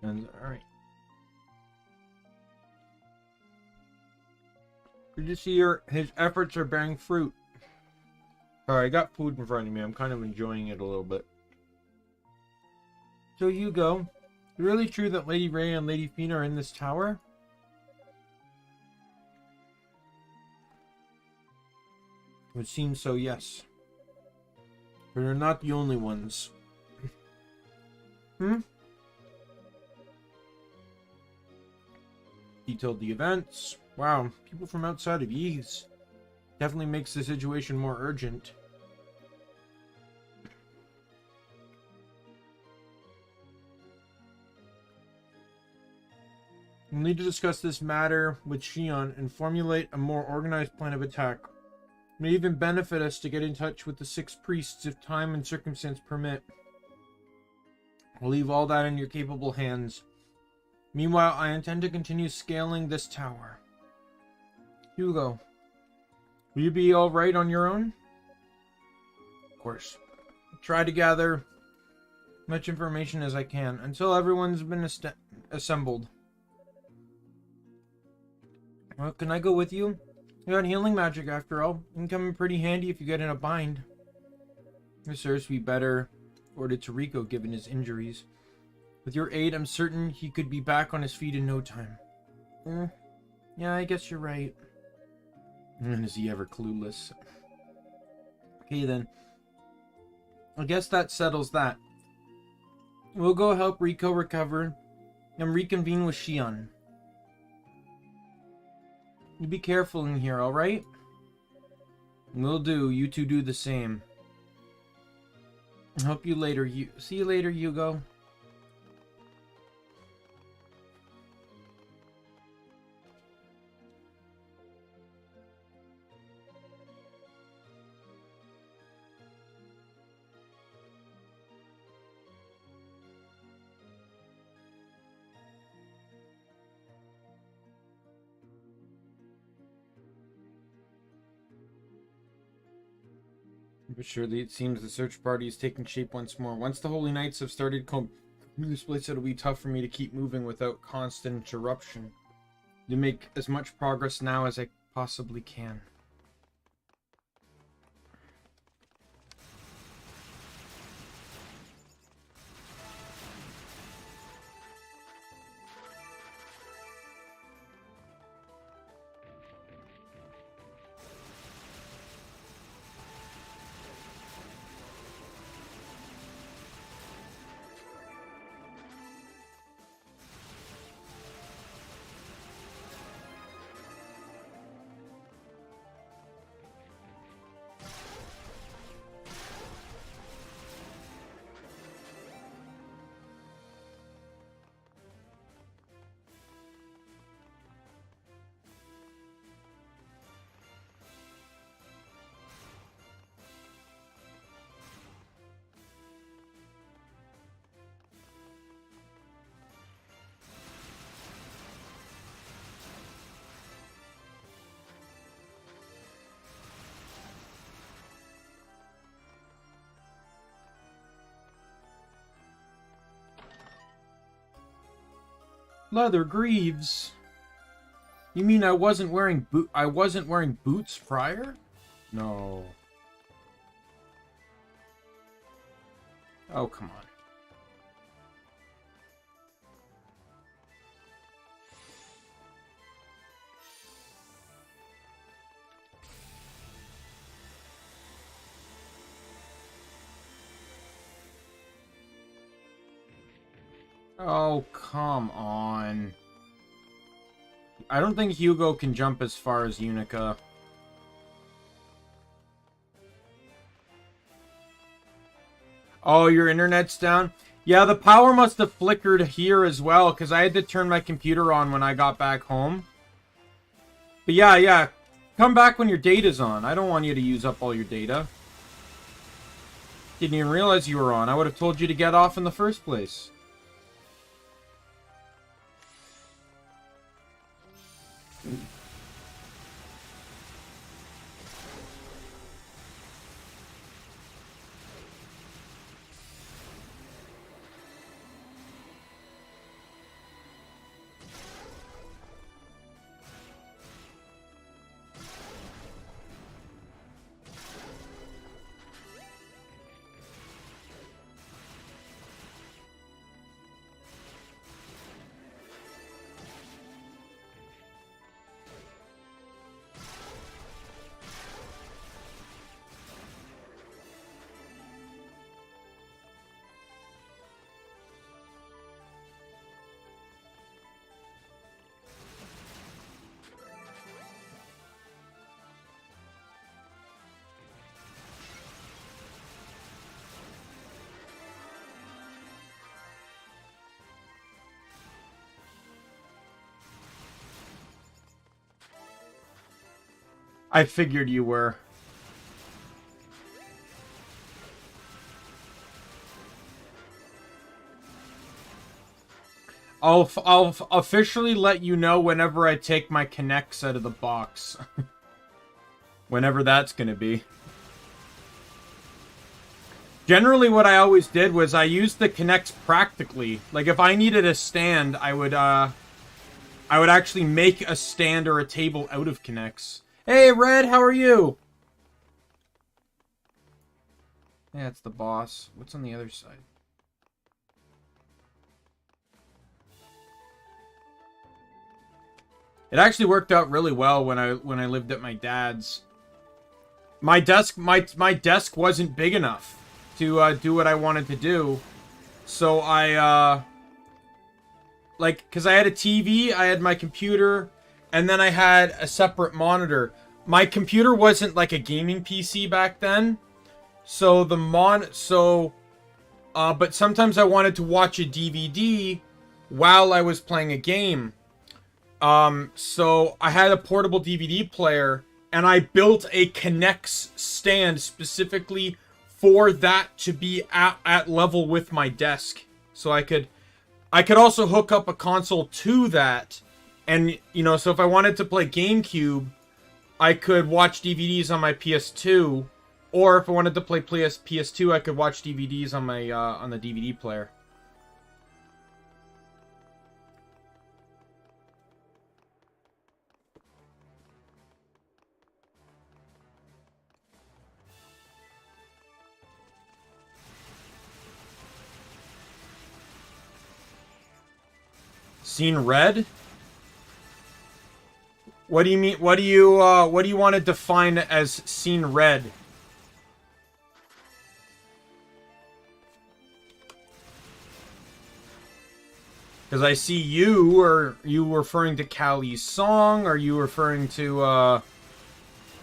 And alright. Good to see his efforts are bearing fruit. Alright, I got food in front of me. I'm kind of enjoying it a little bit. So Hugo, is it really true that Lady Ray and Lady Fina are in this tower? It would seem so, yes. But they're not the only ones. Detailed the events. Wow, people from outside of Ys. Definitely makes the situation more urgent. We'll need to discuss this matter with Shion and formulate a more organized plan of attack. It may even benefit us to get in touch with the 6 priests if time and circumstance permit. I'll leave all that in your capable hands. Meanwhile, I intend to continue scaling this tower. Hugo, will you be alright on your own? Of course. I'll try to gather much information as I can until everyone's been assembled. Well, can I go with you? You got healing magic after all. It can come in pretty handy if you get in a bind. This serves to be better ordered to Rico given his injuries. With your aid, I'm certain he could be back on his feet in no time. Yeah, I guess you're right. And is he ever clueless? Okay then. I guess that settles that. We'll go help Rico recover and reconvene with Shion. You be careful in here, alright? Will do. You two do the same. Hope you later. See you later, Hugo. But surely it seems the search party is taking shape once more. Once the Holy Knights have started coming this place, it'll be tough for me to keep moving without constant interruption. To make as much progress now as I possibly can. Leather greaves. You mean I wasn't wearing boots prior? No. Oh, come on. Oh, come on. I don't think Hugo can jump as far as Unica. Oh, your internet's down? Yeah, the power must have flickered here as well, because I had to turn my computer on when I got back home. But yeah. Come back when your data's on. I don't want you to use up all your data. Didn't even realize you were on. I would have told you to get off in the first place. I figured you were. I'll officially let you know whenever I take my connects out of the box. Whenever that's gonna be. Generally, what I always did was I used the connects practically. Like, if I needed a stand, I would actually make a stand or a table out of connects. Hey, Red, how are you? Yeah, it's the boss. What's on the other side? It actually worked out really well when I lived at my dad's. My desk wasn't big enough to do what I wanted to do, so I because I had a TV, I had my computer, and then I had a separate monitor. My computer wasn't like a gaming PC back then, so but sometimes I wanted to watch a DVD while I was playing a game. So I had a portable DVD player, and I built a Kinect stand specifically for that to be at level with my desk. So I could also hook up a console to that, and, you know, so if I wanted to play GameCube, I could watch DVDs on my PS2, or if I wanted to play PS2, I could watch DVDs on my on the DVD player. Seen red? What do you mean? What do you want to define as seen red? Because I see you. Are you referring to Callie's song? Are you referring to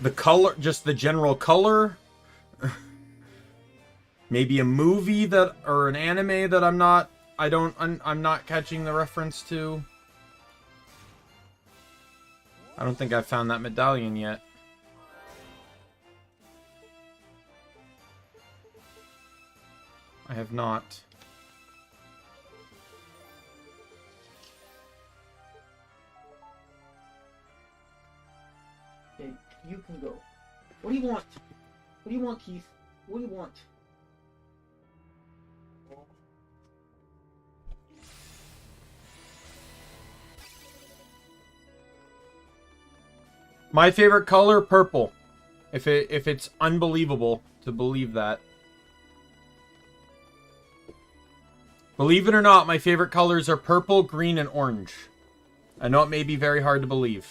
the color, just the general color? Maybe a movie or an anime that I'm not catching the reference to. I don't think I've found that medallion yet. I have not. Okay, you can go. What do you want? What do you want, Keith? What do you want? My favorite color, purple. If it's unbelievable to believe that. Believe it or not, my favorite colors are purple, green, and orange. I know it may be very hard to believe.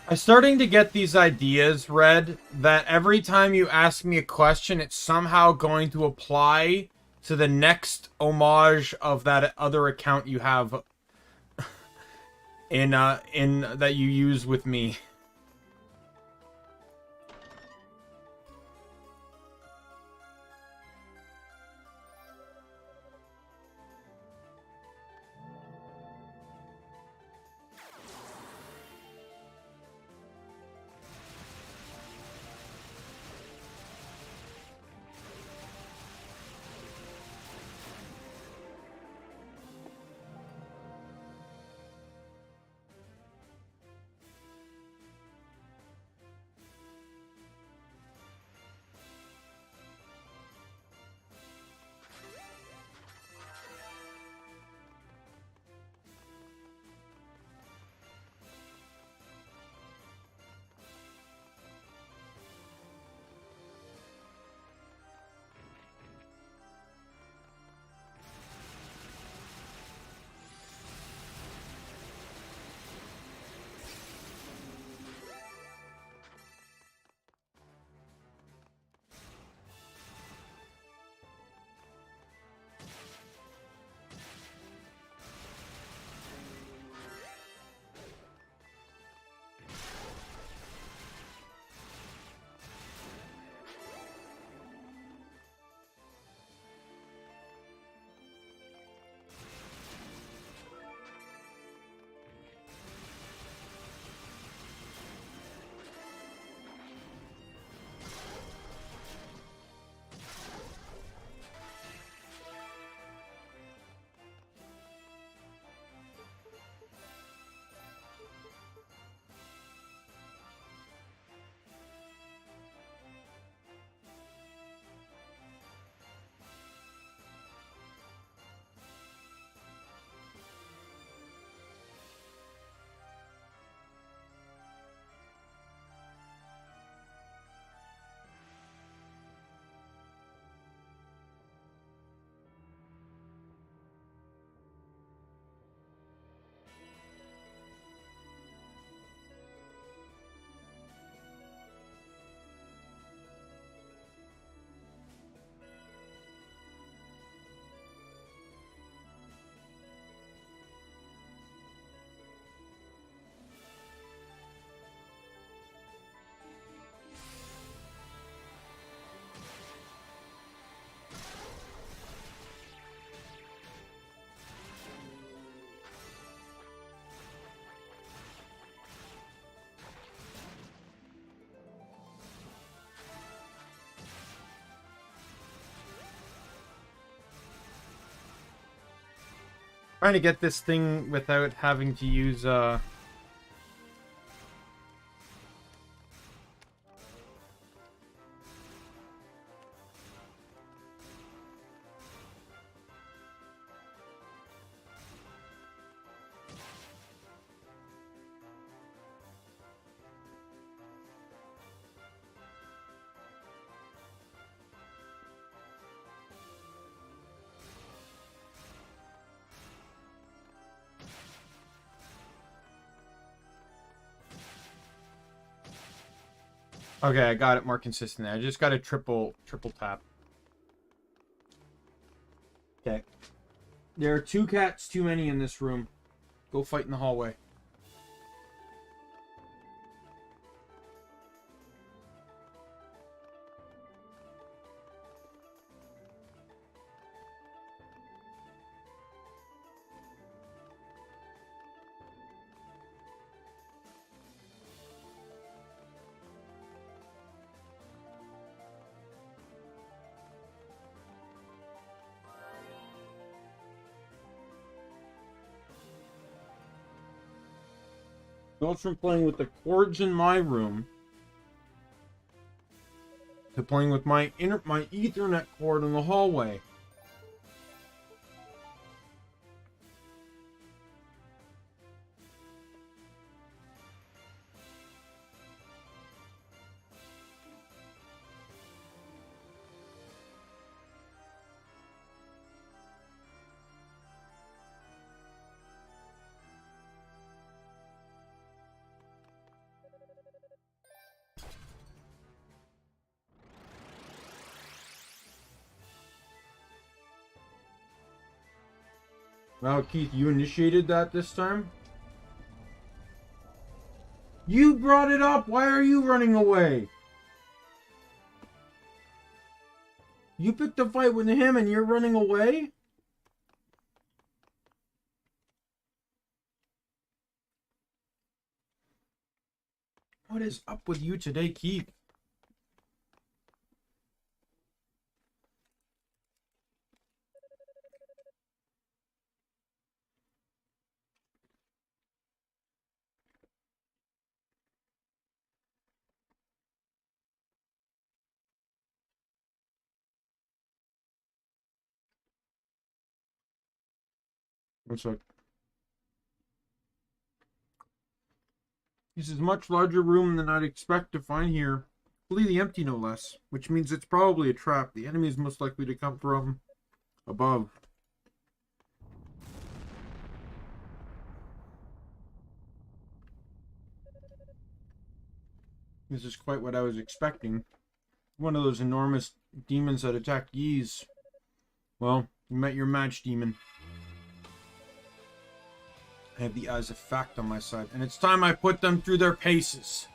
I'm starting to get these ideas, Red, that every time you ask me a question, it's somehow going to apply to the next homage of that other account you have in that you use with me. Trying to get this thing without having to use Okay, I got it more consistently. I just got a triple tap. Okay. There are 2 cats too many in this room. Go fight in the hallway. Goes from playing with the cords in my room to playing with my Ethernet cord in the hallway. Well, Keith, you initiated that this time? You brought it up! Why are you running away? You picked a fight with him and you're running away? What is up with you today, Keith? What's up? This is a much larger room than I'd expect to find here. Completely empty, no less. Which means it's probably a trap. The enemy is most likely to come from above. This is quite what I was expecting. One of those enormous demons that attack Ys. Well, you met your match, demon. I have the eyes of fact on my side, and it's time I put them through their paces.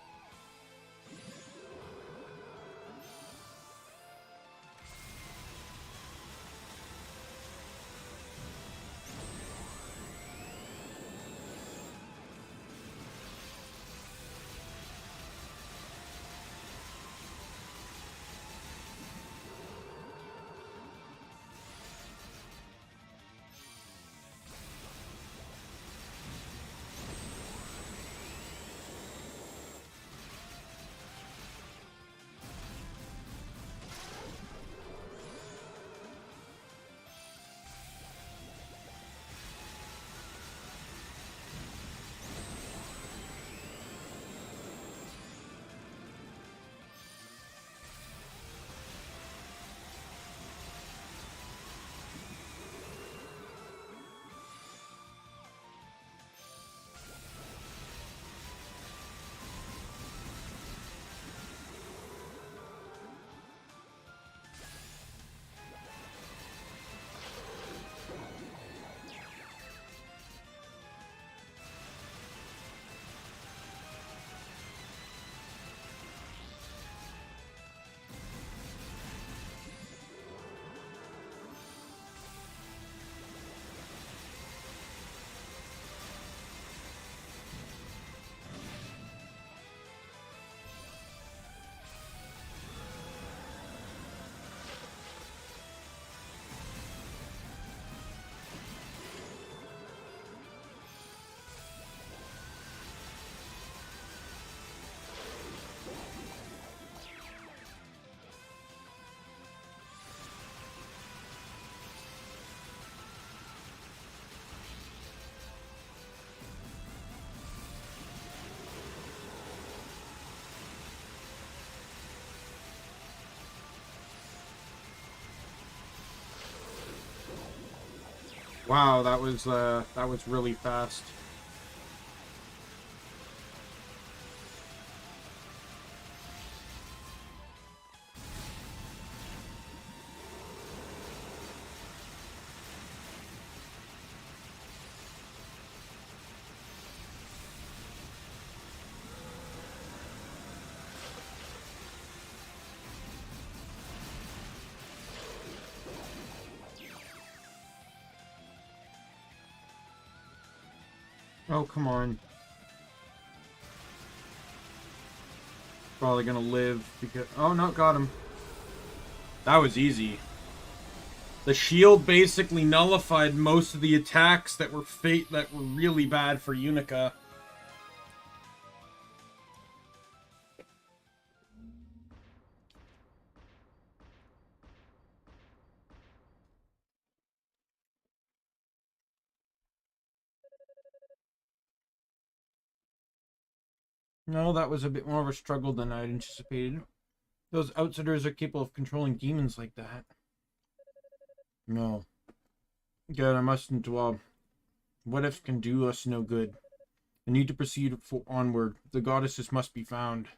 Wow, that was really fast. Oh, come on. Probably gonna live because... Oh, no, got him. That was easy. The shield basically nullified most of the attacks that were really bad for Unica. No, that was a bit more of a struggle than I'd anticipated. Those outsiders are capable of controlling demons like that. No. Good, I mustn't dwell. What if can do us no good? I need to proceed onward. The goddesses must be found.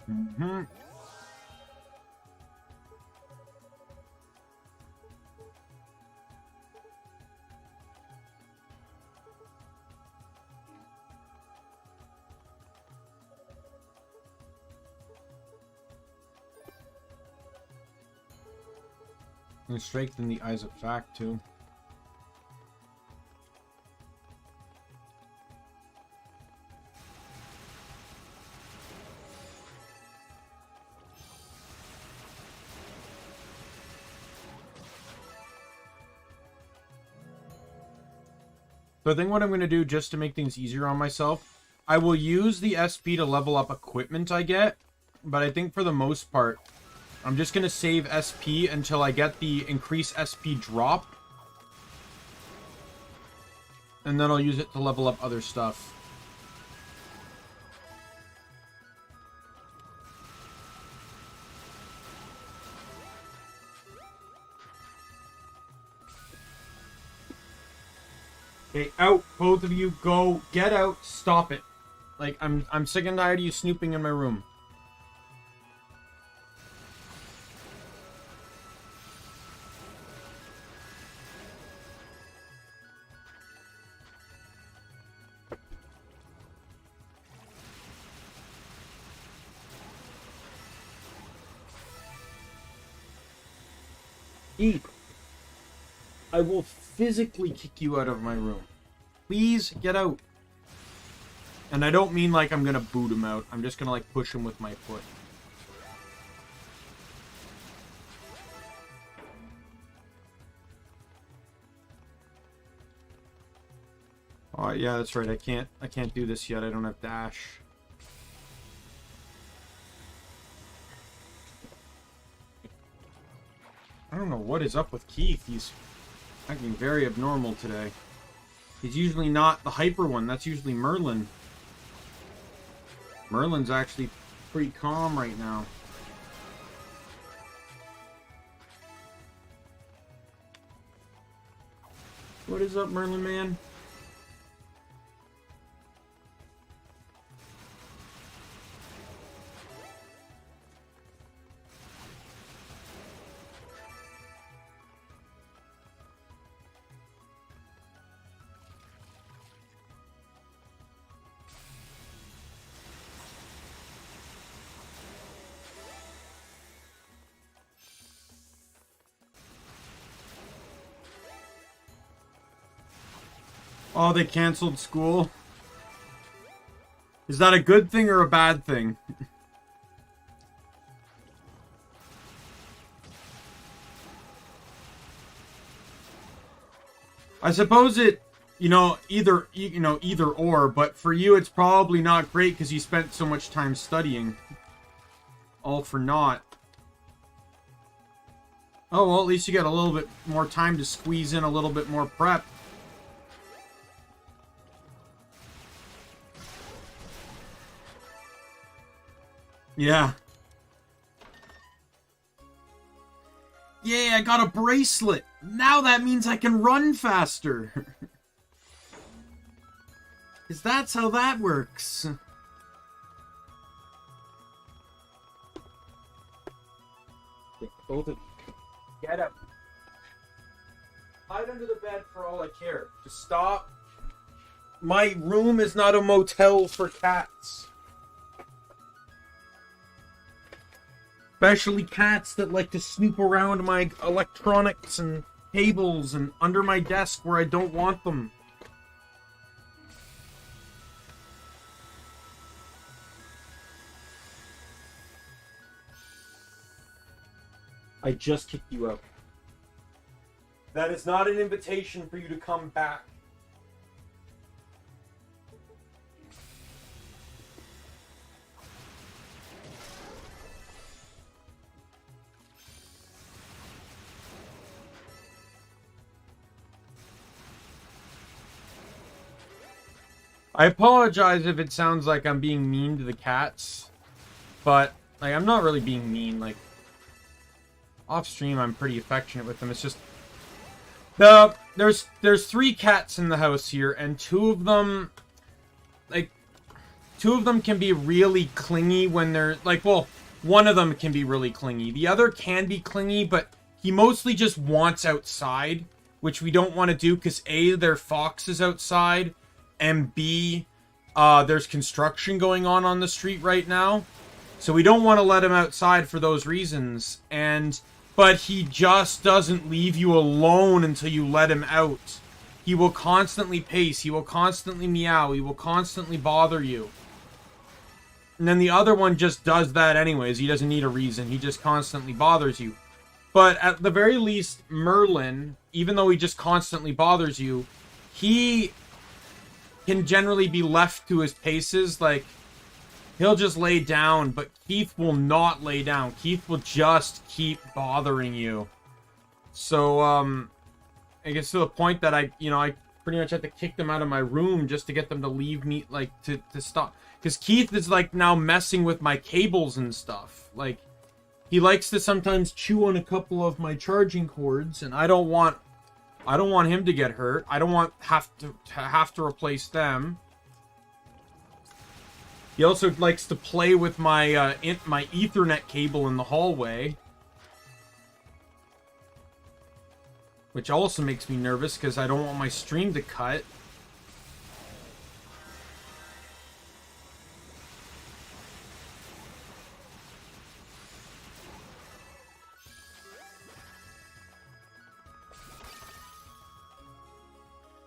Mm-hmm. And strengthen the eyes of fact too. So I think what I'm going to do, just to make things easier on myself, I will use the SP to level up equipment I get, but I think for the most part, I'm just going to save SP until I get the increased SP drop, and then I'll use it to level up other stuff. Okay, out, both of you, go, get out, stop it. Like, I'm sick and tired of you snooping in my room. Eat. I will physically kick you out of my room. Please get out. And I don't mean like I'm gonna boot him out. I'm just gonna like push him with my foot. Oh yeah, that's right. I can't do this yet. I don't have dash. I don't know what is up with Keith. He's acting very abnormal today. He's usually not the hyper one. That's usually Merlin. Merlin's actually pretty calm right now. What is up, Merlin man? Oh, they canceled school? Is that a good thing or a bad thing? I suppose it, either or, but for you it's probably not great because you spent so much time studying. All for naught. Oh, well, at least you got a little bit more time to squeeze in a little bit more prep. Yeah. Yay, I got a bracelet! Now that means I can run faster! Because that's how that works. Both of you. Get up. Hide under the bed for all I care. Just stop. My room is not a motel for cats. Especially cats that like to snoop around my electronics and cables and under my desk where I don't want them. I just kicked you out. That is not an invitation for you to come back. I apologize if it sounds like I'm being mean to the cats, but like I'm not really being mean. Like off stream, I'm pretty affectionate with them. It's just there's 3 cats in the house here, and 2 of them, like 2 of them can be really clingy when they're like, well, one of them can be really clingy. The other can be clingy, but he mostly just wants outside, which we don't want to do because A, their fox is outside. And B, there's construction going on the street right now. So we don't want to let him outside for those reasons. But he just doesn't leave you alone until you let him out. He will constantly pace. He will constantly meow. He will constantly bother you. And then the other one just does that anyways. He doesn't need a reason. He just constantly bothers you. But at the very least, Merlin, even though he just constantly bothers you, he can generally be left to his paces. Like, he'll just lay down, but Keith will not lay down. Keith will just keep bothering you. So, it gets to the point that I pretty much have to kick them out of my room just to get them to leave me, like, to stop. Because Keith is, like, now messing with my cables and stuff. Like, he likes to sometimes chew on a couple of my charging cords, and I don't want him to get hurt. I don't want to have to replace them. He also likes to play with my my Ethernet cable in the hallway, which also makes me nervous because I don't want my stream to cut.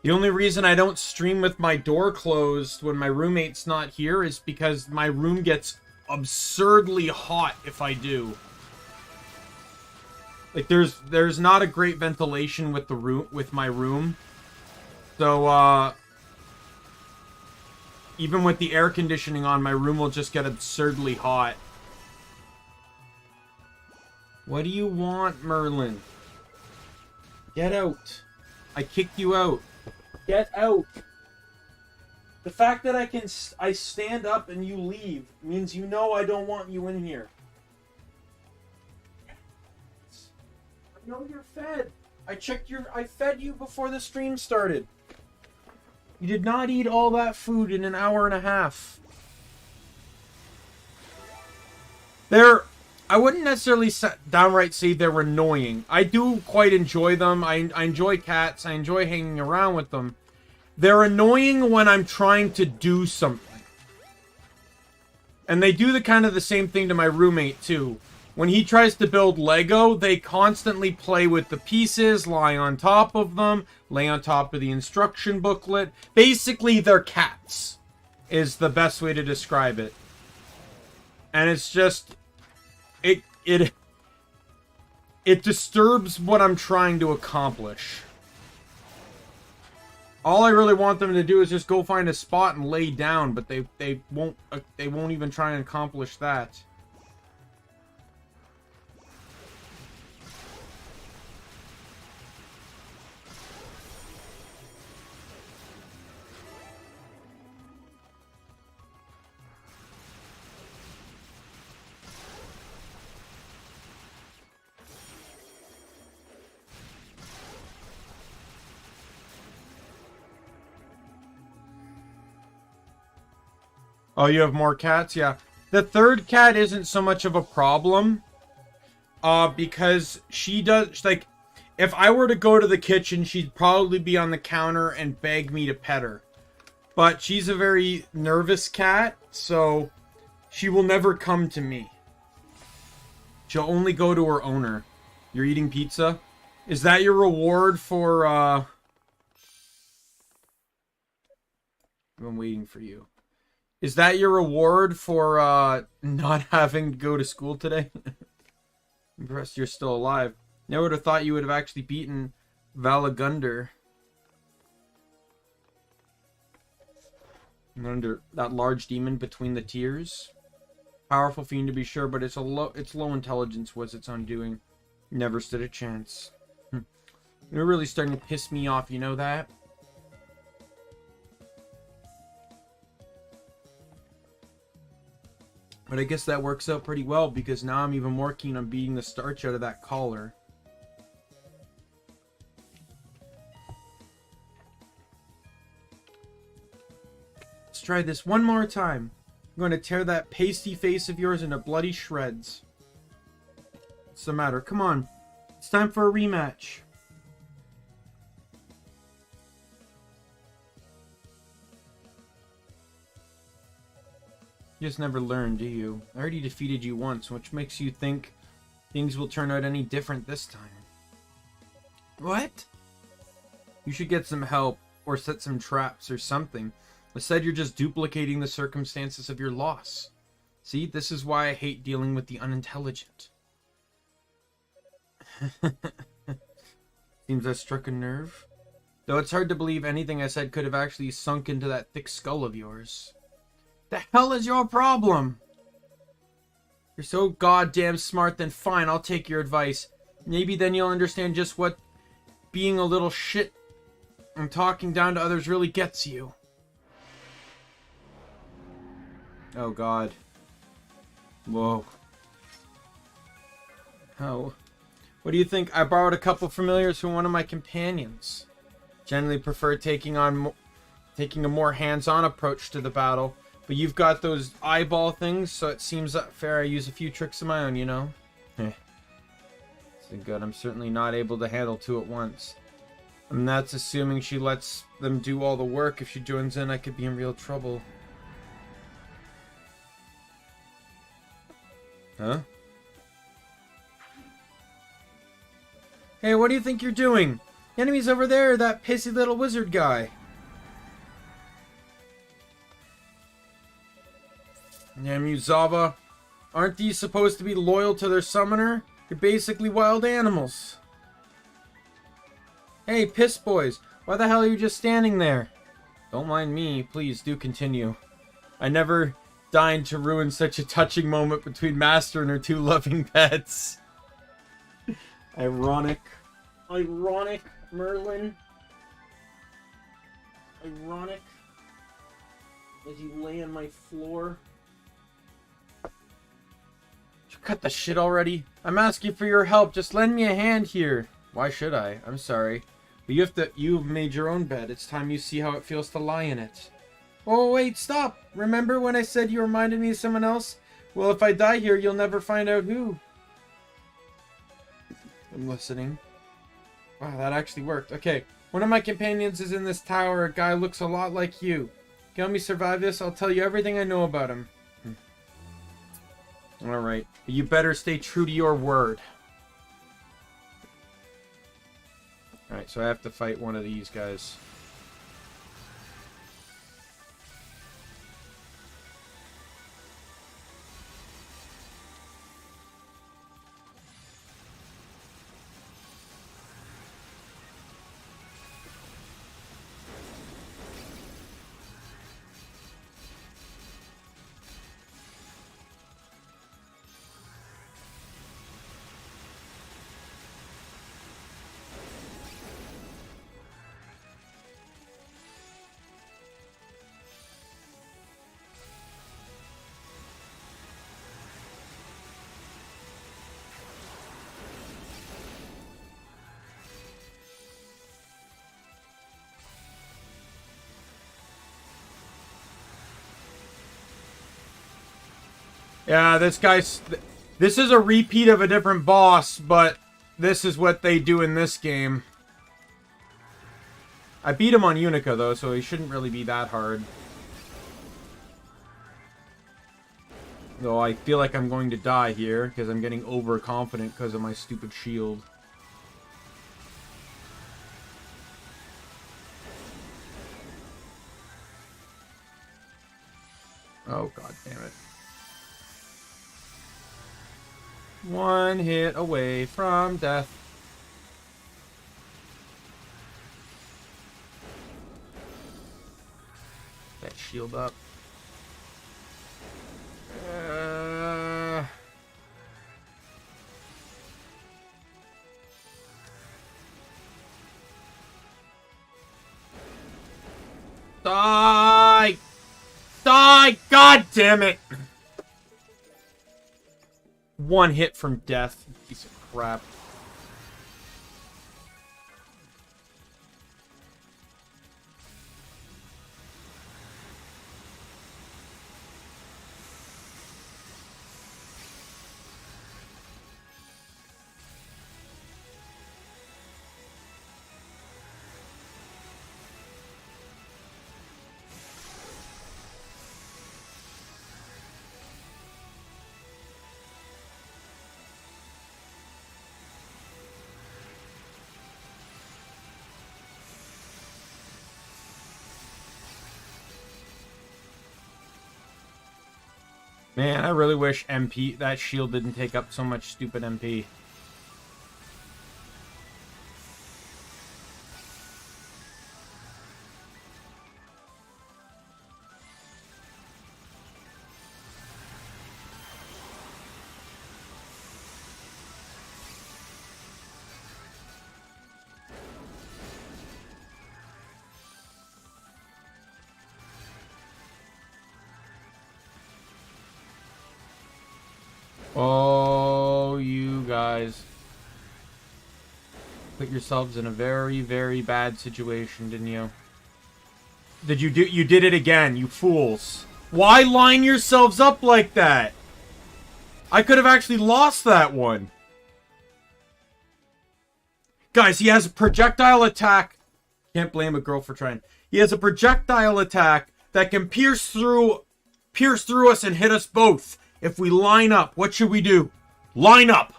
The only reason I don't stream with my door closed when my roommate's not here is because my room gets absurdly hot if I do. Like there's not a great ventilation with the room with my room. So even with the air conditioning on, my room will just get absurdly hot. What do you want, Merlin? Get out. I kicked you out. Get out. The fact that I stand up and you leave means you know I don't want you in here. I know you're fed. I fed you before the stream started. You did not eat all that food in an hour and a half. I wouldn't necessarily downright say they're annoying. I do quite enjoy them. I enjoy cats. I enjoy hanging around with them. They're annoying when I'm trying to do something. And they do the same thing to my roommate, too. When he tries to build Lego, they constantly play with the pieces, lie on top of them, lay on top of the instruction booklet. Basically, they're cats, is the best way to describe it. And it's just... It disturbs what I'm trying to accomplish. All I really want them to do is just go find a spot and lay down, but they won't even try and accomplish that. Oh, you have more cats? Yeah. The third cat isn't so much of a problem. Because she does, like, if I were to go to the kitchen, she'd probably be on the counter and beg me to pet her. But she's a very nervous cat, so she will never come to me. She'll only go to her owner. You're eating pizza? Is that your reward for, I'm waiting for you. Is that your reward for, not having to go to school today? Impressed you're still alive. Never would have thought you would have actually beaten Valagander. Under that large demon between the tiers. Powerful fiend to be sure, but its low intelligence was its undoing. Never stood a chance. You're really starting to piss me off, you know that? But I guess that works out pretty well, because now I'm even more keen on beating the starch out of that collar. Let's try this one more time. I'm going to tear that pasty face of yours into bloody shreds. What's the matter? Come on. It's time for a rematch. You just never learn, do you? I already defeated you once, which makes you think things will turn out any different this time. What? You should get some help, or set some traps, or something. Instead, you're just duplicating the circumstances of your loss. See, this is why I hate dealing with the unintelligent. Seems I struck a nerve. Though it's hard to believe anything I said could have actually sunk into that thick skull of yours. The hell is your problem? You're so goddamn smart, then fine, I'll take your advice. Maybe then you'll understand just what being a little shit and talking down to others really gets you. Oh god. Whoa. Oh. What do you think? I borrowed a couple familiars from one of my companions. Generally prefer taking a more hands-on approach to the battle. But you've got those eyeball things, so it seems fair I use a few tricks of my own, you know? So good, I'm certainly not able to handle two at once. And that's assuming she lets them do all the work. If she joins in, I could be in real trouble. Huh? Hey, what do you think you're doing? The enemy's over there, that pissy little wizard guy. Damn you, Zava. Aren't these supposed to be loyal to their summoner? You're basically wild animals. Hey, piss boys. Why the hell are you just standing there? Don't mind me. Please, do continue. I never deigned to ruin such a touching moment between Master and her two loving pets. Ironic. Ironic, Merlin. Ironic. As you lay on my floor. Cut the shit already. I'm asking for your help. Just lend me a hand here. Why should I? I'm sorry. But you've made your own bed. It's time you see how it feels to lie in it. Oh, wait, stop. Remember when I said you reminded me of someone else? Well, if I die here, you'll never find out who. I'm listening. Wow, that actually worked. Okay. One of my companions is in this tower. A guy looks a lot like you. Can you help me survive this? I'll tell you everything I know about him. Alright. You better stay true to your word. Alright, so I have to fight one of these guys. Yeah, this guy's... This is a repeat of a different boss, but this is what they do in this game. I beat him on Unica, though, so he shouldn't really be that hard. Though I feel like I'm going to die here, because I'm getting overconfident because of my stupid shield. Oh, god damn it. One hit away from death. That shield up. Die! Die! God damn it! One hit from death. Piece of crap. Man, I really wish MP, that shield didn't take up so much stupid MP. Oh, you guys put yourselves in a very, very bad situation, didn't you? You did it again, you fools. Why line yourselves up like that? I could have actually lost that one. Guys, he has a projectile attack. Can't blame a girl for trying. He has a projectile attack that can pierce through us and hit us both. If we line up, what should we do? Line up!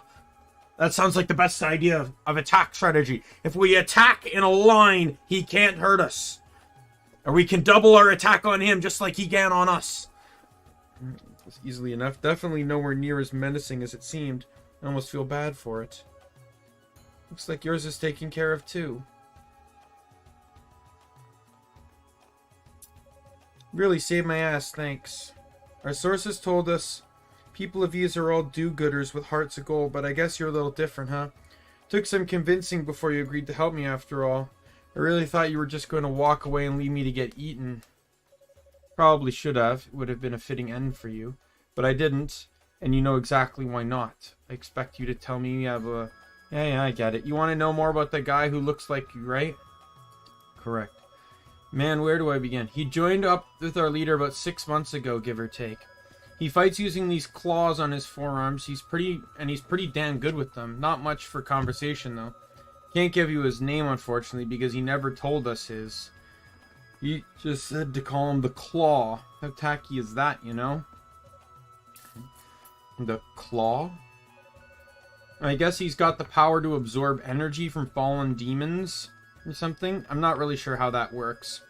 That sounds like the best idea of attack strategy. If we attack in a line, he can't hurt us. Or we can double our attack on him just like he can on us. It's easily enough. Definitely nowhere near as menacing as it seemed. I almost feel bad for it. Looks like yours is taken care of too. Really saved my ass, thanks. Our sources told us people of these are all do-gooders with hearts of gold, but I guess you're a little different, huh? Took some convincing before you agreed to help me after all. I really thought you were just going to walk away and leave me to get eaten. Probably should have. It would have been a fitting end for you. But I didn't, and you know exactly why not. I expect you to tell me you have a... Yeah, I get it. You want to know more about the guy who looks like you, right? Correct. Man, where do I begin? He joined up with our leader about 6 months ago, give or take. He fights using these claws on his forearms. He's pretty damn good with them. Not much for conversation, though. Can't give you his name, unfortunately, because he never told us his. He just said to call him the Claw. How tacky is that, you know? The Claw? I guess he's got the power to absorb energy from fallen demons or something. I'm not really sure how that works.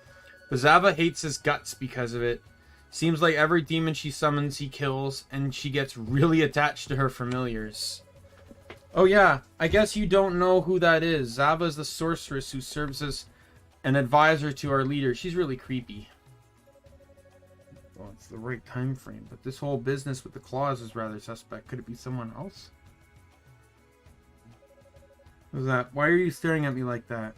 But Zava hates his guts because of it. Seems like every demon she summons he kills, and she gets really attached to her familiars. Oh yeah, I guess you don't know who that is. Zava is the sorceress who serves as an advisor to our leader. She's really creepy. Well, it's the right time frame, but this whole business with the claws is rather suspect. Could it be someone else? What's that? Why are you staring at me like that?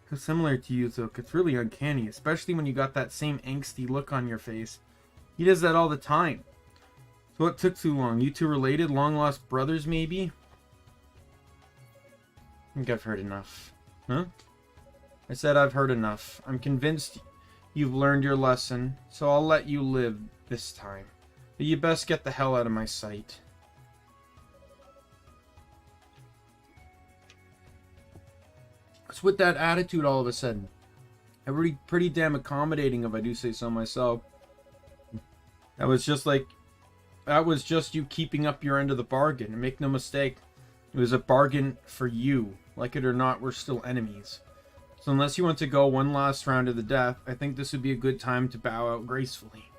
How similar to you, Zook. It's really uncanny, especially when you got that same angsty look on your face. He does that all the time. So what took too long? You two related? Long-lost brothers, maybe? I think I've heard enough. Huh? I said I've heard enough. I'm convinced you've learned your lesson, so I'll let you live this time. But you best get the hell out of my sight. What's with that attitude all of a sudden? Everybody pretty damn accommodating, if I do say so myself. That was just you keeping up your end of the bargain. And make no mistake, it was a bargain for you. Like it or not, we're still enemies. So unless you want to go one last round to the death, I think this would be a good time to bow out gracefully.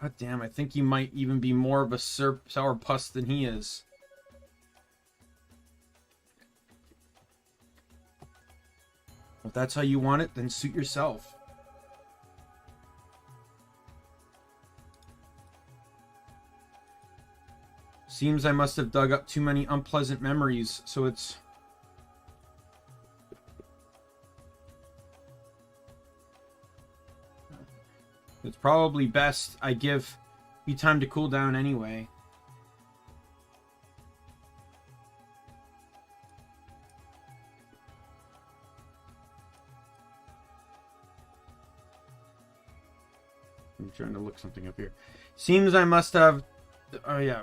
God damn, I think you might even be more of a sourpuss than he is. If that's how you want it, then suit yourself. Seems I must have dug up too many unpleasant memories, so it's probably best I give you time to cool down anyway. I'm trying to look something up here. Seems I must have... Oh, yeah.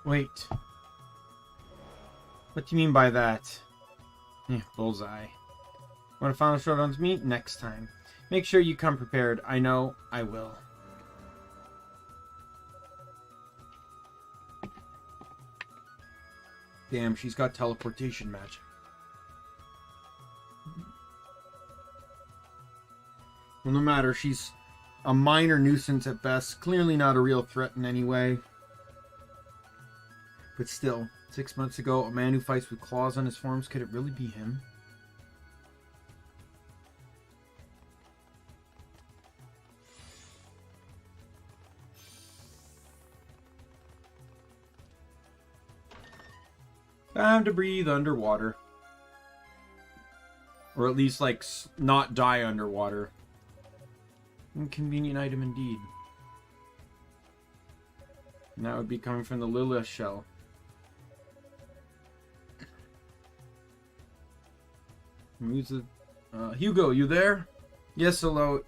Wait. What do you mean by that? Yeah, bullseye. Want a final showdown to me? Next time. Make sure you come prepared. I know I will. Damn, she's got teleportation magic. Well, no matter, she's a minor nuisance at best. Clearly not a real threat in any way. But still, 6 months ago, a man who fights with claws on his forms, could it really be him? Time to breathe underwater. Or at least, like, not die underwater. Inconvenient item indeed. And that would be coming from the Lilith shell. Hugo, you there? Yes, hello.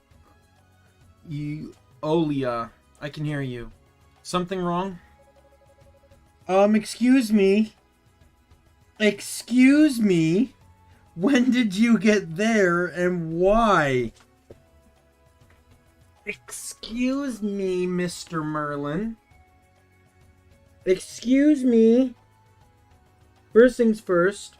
Olia, I can hear you. Something wrong? Excuse me? Excuse me? When did you get there and why? Excuse me, Mr. Merlin. Excuse me. First things first,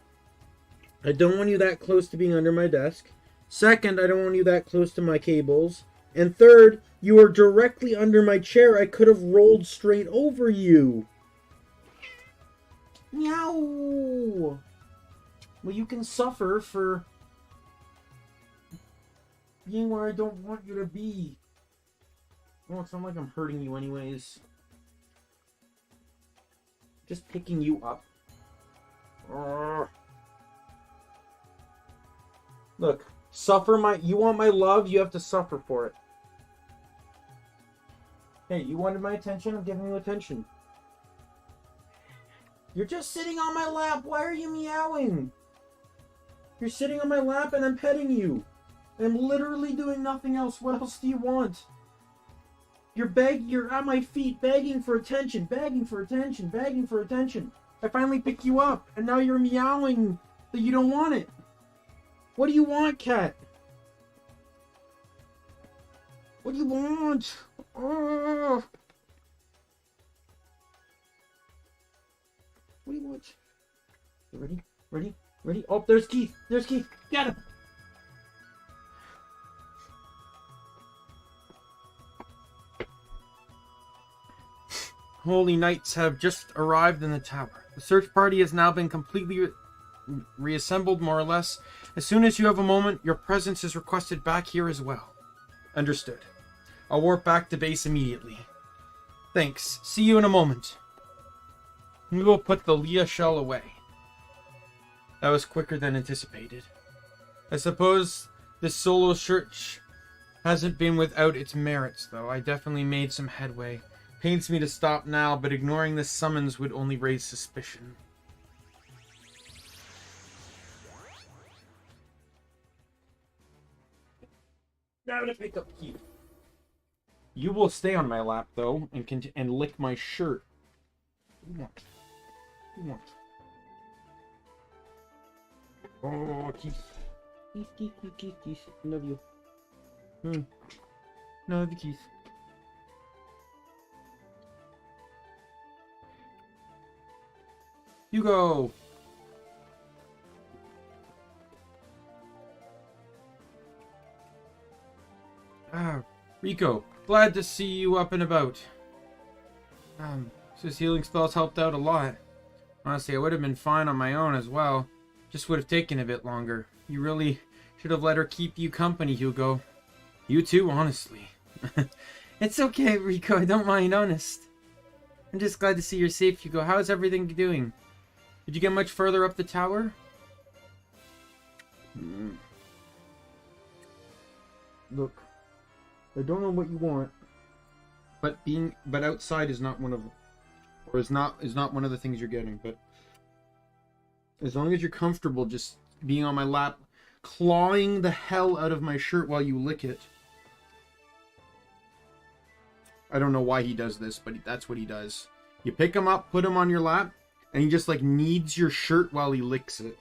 I don't want you that close to being under my desk. Second, I don't want you that close to my cables. And third, you are directly under my chair. I could have rolled straight over you. Meow. Well, you can suffer for being where I don't want you to be. Well, it's not like I'm hurting you anyways. Just picking you up. Look, you want my love, you have to suffer for it. Hey, you wanted my attention, I'm giving you attention. You're just sitting on my lap, why are you meowing? You're sitting on my lap and I'm petting you. I'm literally doing nothing else, what else do you want? You're at my feet begging for attention, begging for attention, begging for attention. I finally pick you up, and now you're meowing that you don't want it. What do you want, cat? What do you want? Oh. What do you want? You ready? Ready? Ready? Oh, there's Keith. There's Keith. Get him! Holy knights have just arrived in the tower. The search party has now been completely reassembled, more or less. As soon as you have a moment, your presence is requested back here as well. Understood. I'll warp back to base immediately. Thanks. See you in a moment. We will put the Leah shell away. That was quicker than anticipated. I suppose this solo search hasn't been without its merits, though. I definitely made some headway. Pains me to stop now, but ignoring this summons would only raise suspicion. Now I'm gonna pick up Keith. You will stay on my lap, though, and lick my shirt. What do you want? What do you want? Oh, Keith. Keith. I love you. No, love you, Keith. Hugo! Rico, glad to see you up and about. His healing spells helped out a lot. Honestly, I would have been fine on my own as well. Just would have taken a bit longer. You really should have let her keep you company, Hugo. You too, honestly. It's okay, Rico, I don't mind, honest. I'm just glad to see you're safe, Hugo. How's everything doing? Did you get much further up the tower? Look, I don't know what you want, but outside is not one of them, or is not one of the things you're getting. But as long as you're comfortable just being on my lap, clawing the hell out of my shirt while you lick it. I don't know why he does this, but that's what he does. You pick him up, put him on your lap, and he just like kneads your shirt while he licks it.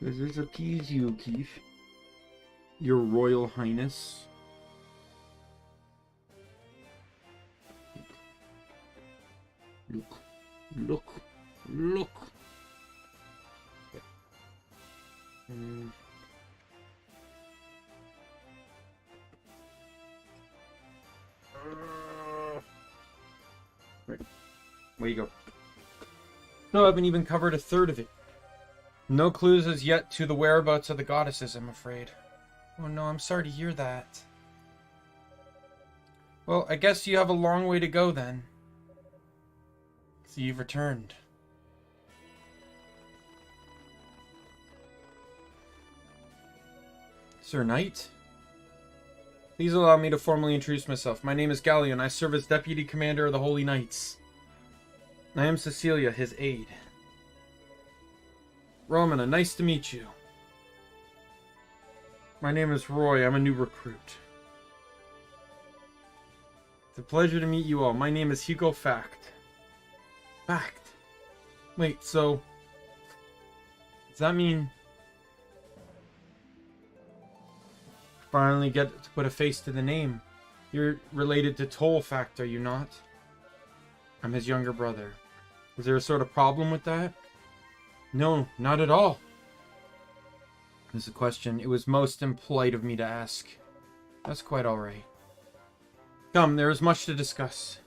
Does this appease you, Keith? Your Royal Highness? Look. Right. Where you go? No, I haven't even covered a third of it. No clues as yet to the whereabouts of the goddesses, I'm afraid. Oh no, I'm sorry to hear that. Well, I guess you have a long way to go then. So you've returned. Sir Knight? Please allow me to formally introduce myself. My name is Galleon. I serve as Deputy Commander of the Holy Knights. I am Cecilia, his aide. Romana, nice to meet you. My name is Roy. I'm a new recruit. It's a pleasure to meet you all. My name is Hugo Fact. Fact? Wait, so... does that mean... finally get to put a face to the name? You're related to Toll Fact, are you not? I'm his younger brother. Is there a sort of problem with that? No, not at all. This is a question it was most impolite of me to ask. That's quite alright. Come, there is much to discuss.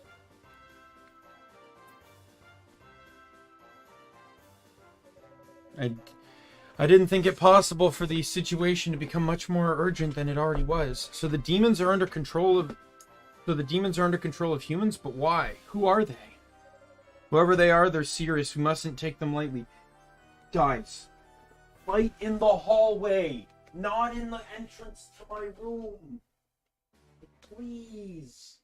I didn't think it possible for the situation to become much more urgent than it already was. So the demons are under control of humans, but why? Who are they? Whoever they are, they're serious. We mustn't take them lightly. Guys, fight in the hallway, not in the entrance to my room. Please.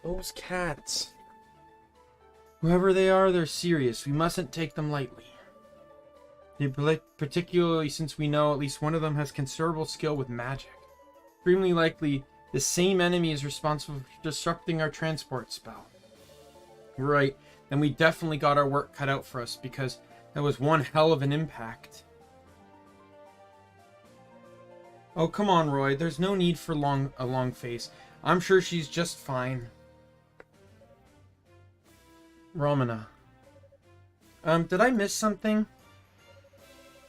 Those cats. Whoever they are, they're serious. We mustn't take them lightly. Particularly since we know at least one of them has considerable skill with magic. Extremely likely, the same enemy is responsible for disrupting our transport spell. Right, then we definitely got our work cut out for us, because that was one hell of an impact. Oh, come on, Roy. There's no need for a long face. I'm sure she's just fine. Romana. Did I miss something?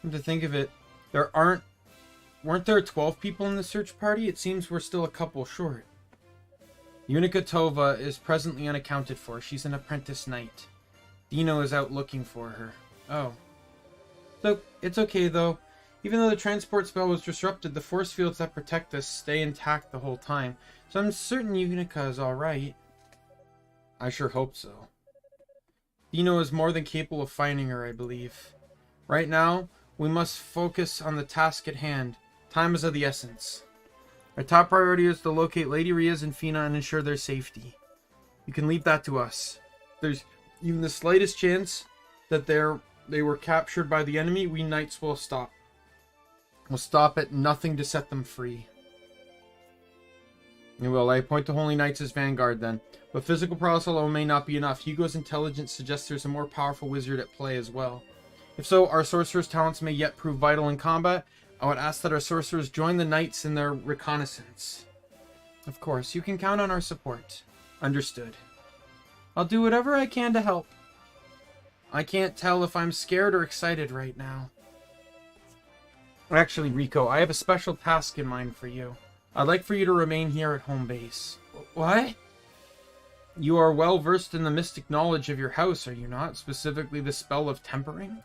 Come to think of it, weren't there 12 people in the search party? It seems we're still a couple short. Unica Tova is presently unaccounted for. She's an apprentice knight. Dino is out looking for her. Oh. So, it's okay though. Even though the transport spell was disrupted, the force fields that protect us stay intact the whole time. So I'm certain Unica is alright. I sure hope so. Dino is more than capable of finding her, I believe. Right now, we must focus on the task at hand. Time is of the essence. Our top priority is to locate Lady Riaz and Fina and ensure their safety. You can leave that to us. If there's even the slightest chance that they were captured by the enemy, we knights will stop. We'll stop at nothing to set them free. Well, I appoint the Holy Knights as vanguard then. But physical prowess alone may not be enough. Hugo's intelligence suggests there's a more powerful wizard at play as well. If so, our sorcerer's talents may yet prove vital in combat. I would ask that our sorcerers join the knights in their reconnaissance. Of course, you can count on our support. Understood. I'll do whatever I can to help. I can't tell if I'm scared or excited right now. Actually, Rico, I have a special task in mind for you. I'd like for you to remain here at home base. What? You are well versed in the mystic knowledge of your house, are you not? Specifically the spell of tempering?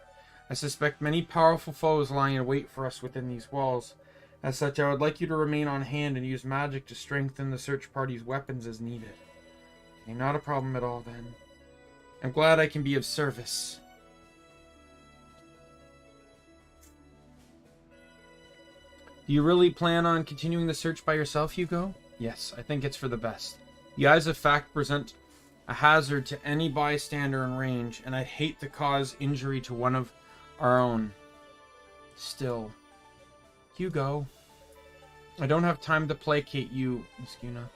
I suspect many powerful foes lie in wait for us within these walls. As such, I would like you to remain on hand and use magic to strengthen the search party's weapons as needed. Okay, not a problem at all then. I'm glad I can be of service. Do you really plan on continuing the search by yourself, Hugo? Yes, I think it's for the best. The eyes of fact present a hazard to any bystander in range, and I'd hate to cause injury to one of our own. Still, Hugo, I don't have time to placate you, Iskuna.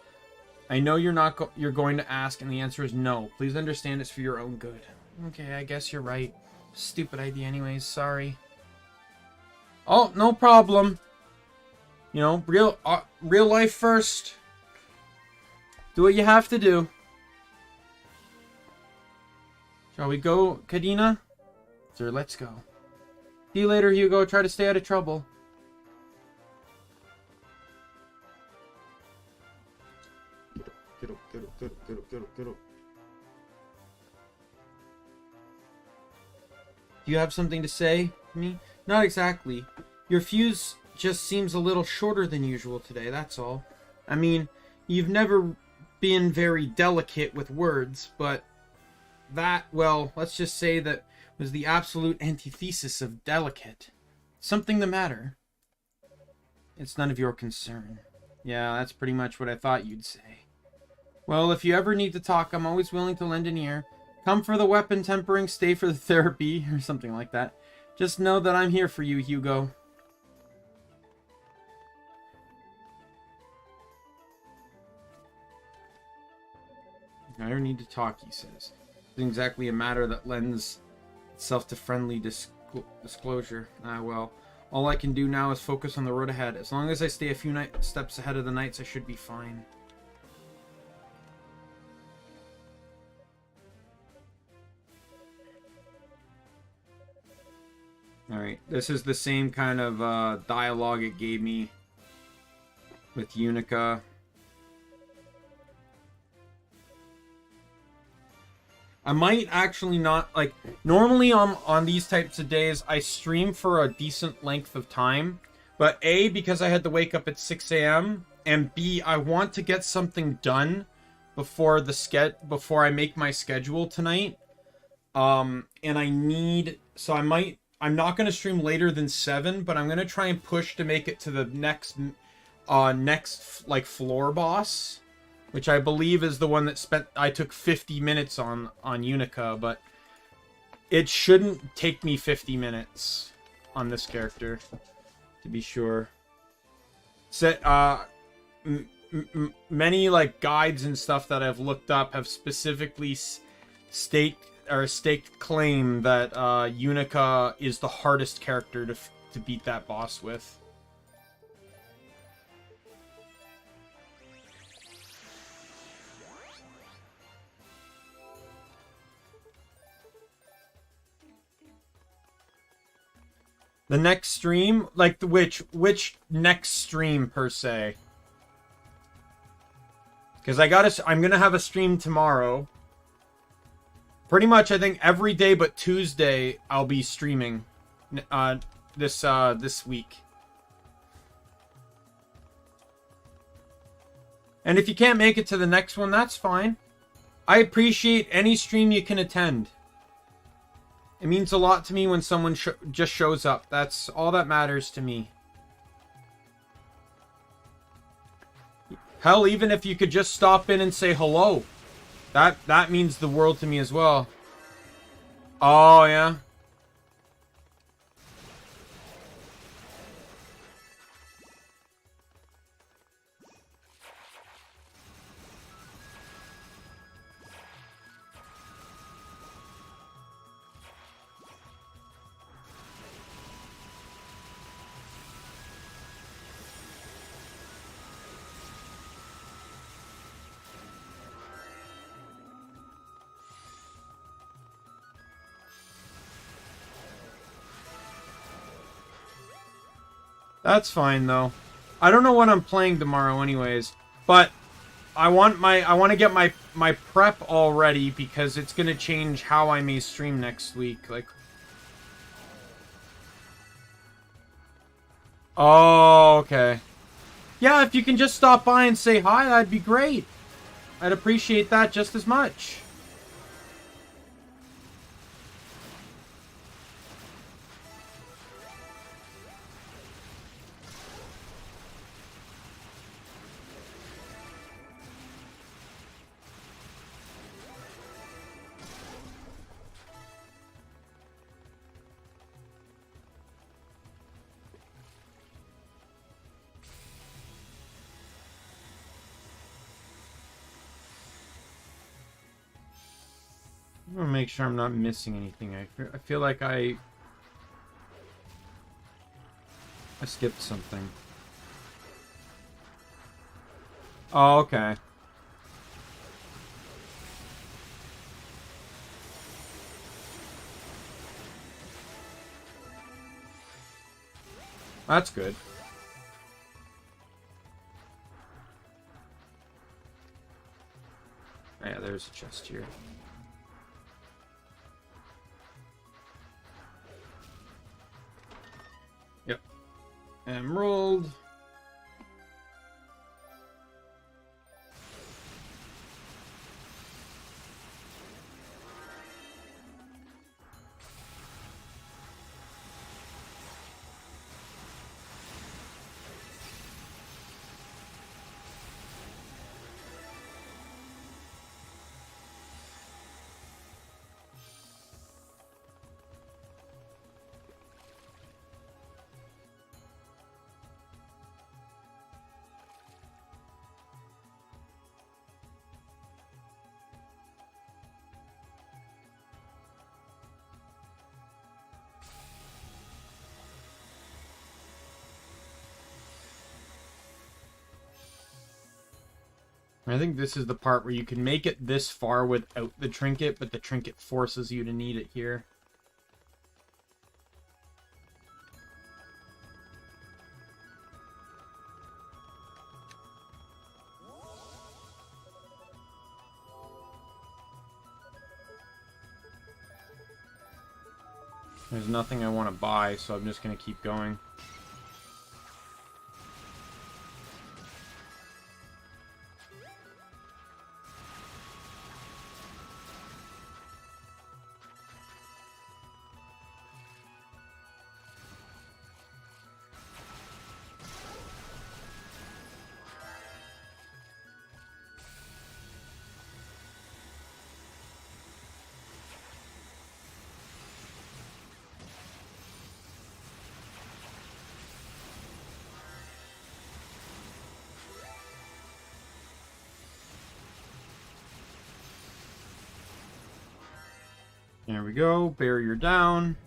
I know you're going to ask, and the answer is no. Please understand it's for your own good. Okay, I guess you're right. Stupid idea anyways, sorry. Oh, no problem. You know, real life first. Do what you have to do. Shall we go, Kadena? Sir, let's go. See you later, Hugo. Try to stay out of trouble. Get up. Do you have something to say to me? Not exactly. Your fuse just seems a little shorter than usual today, that's all. I mean, you've never been very delicate with words, but that, well, let's just say that was the absolute antithesis of delicate. Something the matter? It's none of your concern. Yeah, that's pretty much what I thought you'd say. Well, if you ever need to talk, I'm always willing to lend an ear. Come for the weapon tempering, stay for the therapy, or something like that. Just know that I'm here for you, Hugo. I don't need to talk, he says. It's exactly a matter that lends itself to friendly disclosure. Ah, well. All I can do now is focus on the road ahead. As long as I stay a few steps ahead of the knights, I should be fine. Alright, this is the same kind of dialogue it gave me with Unica. I might actually not, like, normally on these types of days, I stream for a decent length of time. But A, because I had to wake up at 6 a.m. and B, I want to get something done before before I make my schedule tonight. And I need, so I'm not going to stream later than 7, but I'm going to try and push to make it to the next like floor boss, which I believe is the one that I took 50 minutes on Unica, but it shouldn't take me 50 minutes on this character, to be sure. Many like guides and stuff that I've looked up have specifically staked claim that Unica is the hardest character to beat that boss with. The next stream? Like, which next stream, per se? Because I'm gonna have a stream tomorrow. Pretty much, I think, every day but Tuesday, I'll be streaming. this week. And if you can't make it to the next one, that's fine. I appreciate any stream you can attend. It means a lot to me when someone just shows up. That's all that matters to me. Hell, even if you could just stop in and say hello. That means the world to me as well. Oh, yeah. That's fine though. I don't know what I'm playing tomorrow anyways, but I want to get my prep all ready because it's going to change how I may stream next week. Like, oh, okay. Yeah, if you can just stop by and say hi, that'd be great. I'd appreciate that just as much. I'm gonna make sure I'm not missing anything. I feel like I skipped something. Oh, okay. That's good. Oh, yeah, there's a chest here. Yep. Emerald. I think this is the part where you can make it this far without the trinket, but the trinket forces you to need it here. There's nothing I want to buy, so I'm just going to keep going. There we go, barrier down.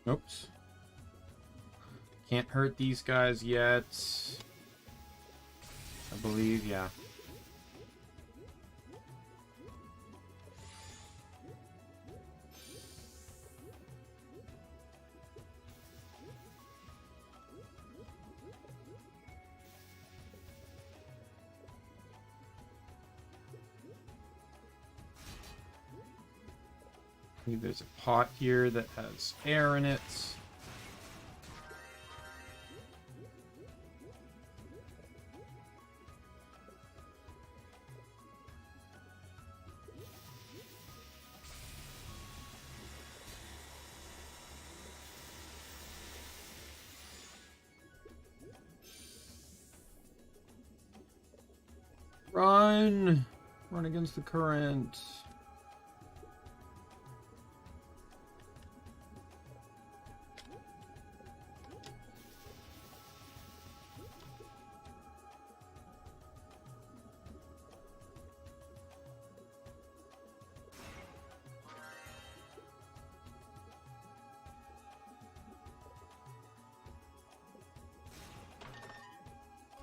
Oops. Can't hurt these guys yet. I believe, yeah. There's a pot here that has air in it. Run! Run against the current.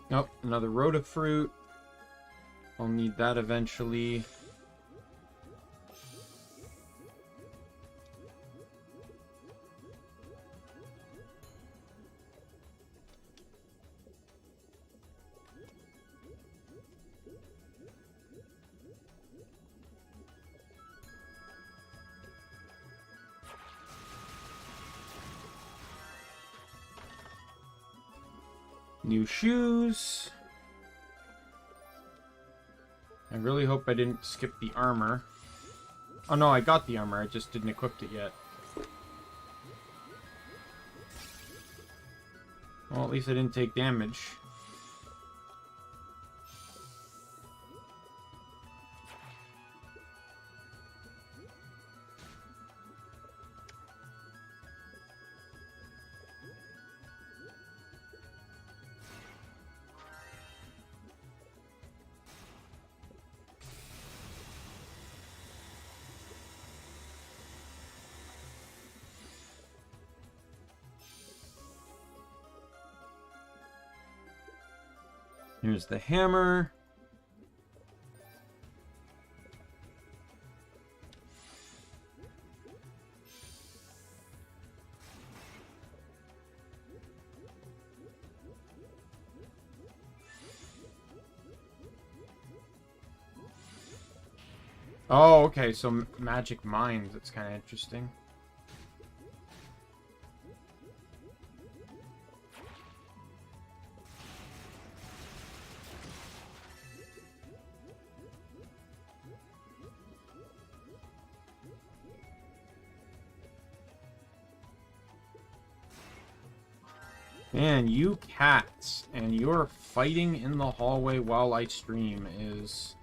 Nope, another rota fruit. I'll need that eventually. New shoes. I really hope I didn't skip the armor. Oh no, I got the armor, I just didn't equip it yet. Well, at least I didn't take damage. Here's the hammer. Oh, okay, so magic mines, that's kind of interesting. Man, you cats, and you're fighting in the hallway while I stream is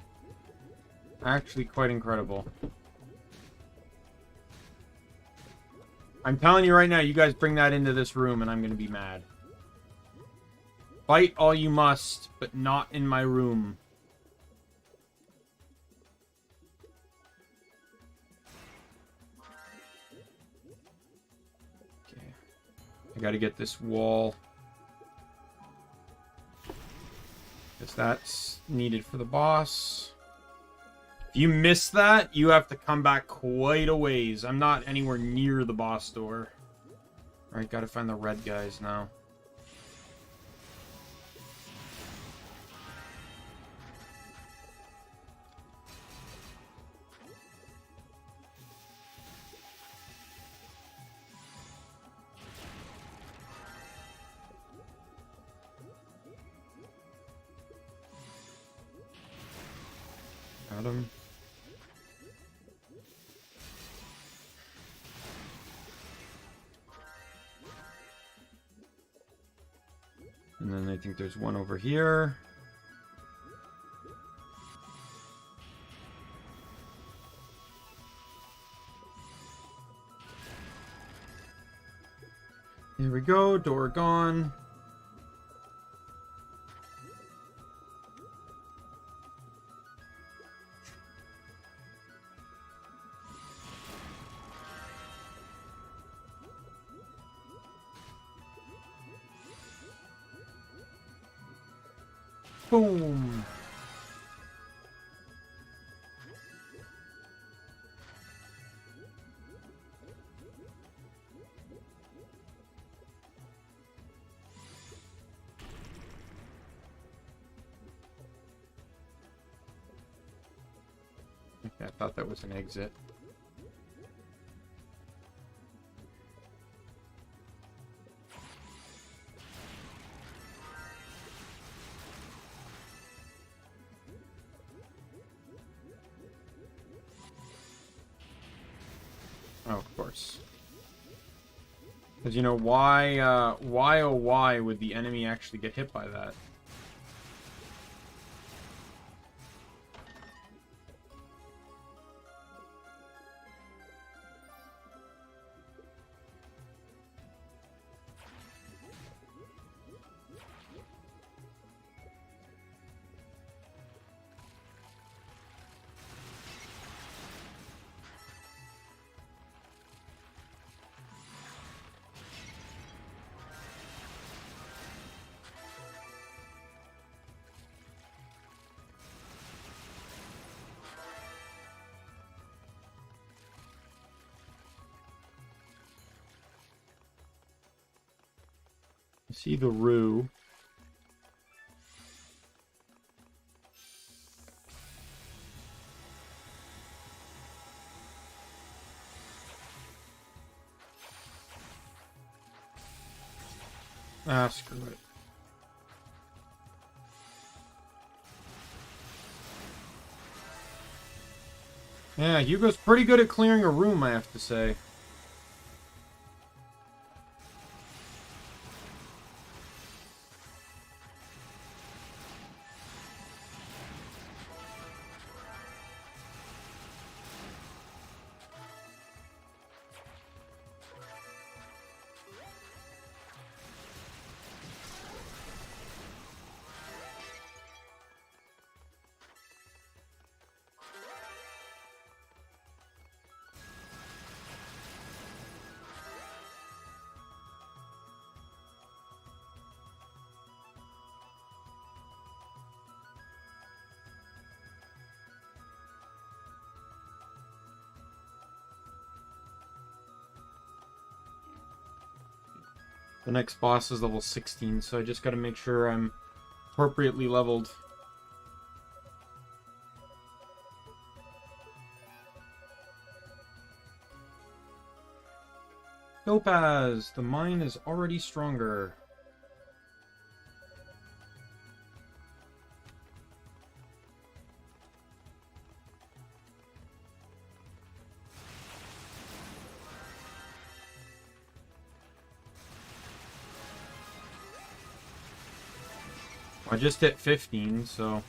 actually quite incredible. I'm telling you right now, you guys bring that into this room and I'm going to be mad. Fight all you must, but not in my room. Okay. I got to get this wall. Because that's needed for the boss. If you miss that, you have to come back quite a ways. I'm not anywhere near the boss door. Alright, gotta find the red guys now. Got him. And then I think there's one over here. There we go, door gone. Boom. Okay, I thought that was an exit. Oh, of course. Because, you know, why, oh why would the enemy actually get hit by that? See the Rue. Ah, screw it. Yeah, Hugo's pretty good at clearing a room, I have to say. The next boss is level 16, so I just gotta make sure I'm appropriately leveled. Topaz! The mine is already stronger. I just hit 15, so...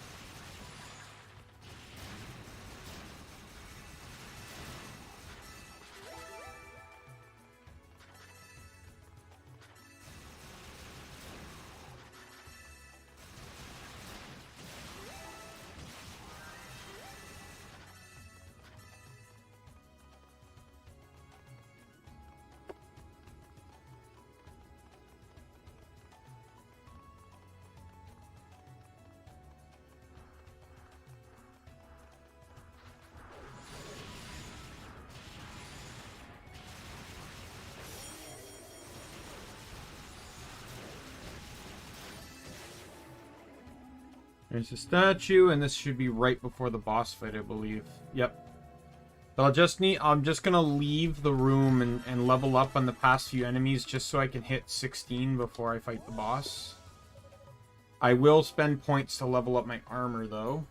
There's a statue, and this should be right before the boss fight, I believe. Yep. But I'm just gonna leave the room and level up on the past few enemies just so I can hit 16 before I fight the boss. I will spend points to level up my armor, though.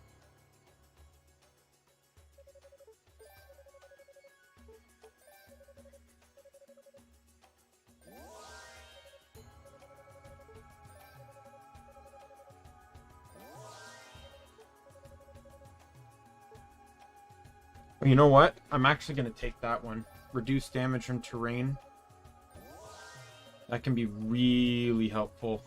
You know what? I'm actually going to take that one. Reduce damage from terrain. That can be really helpful.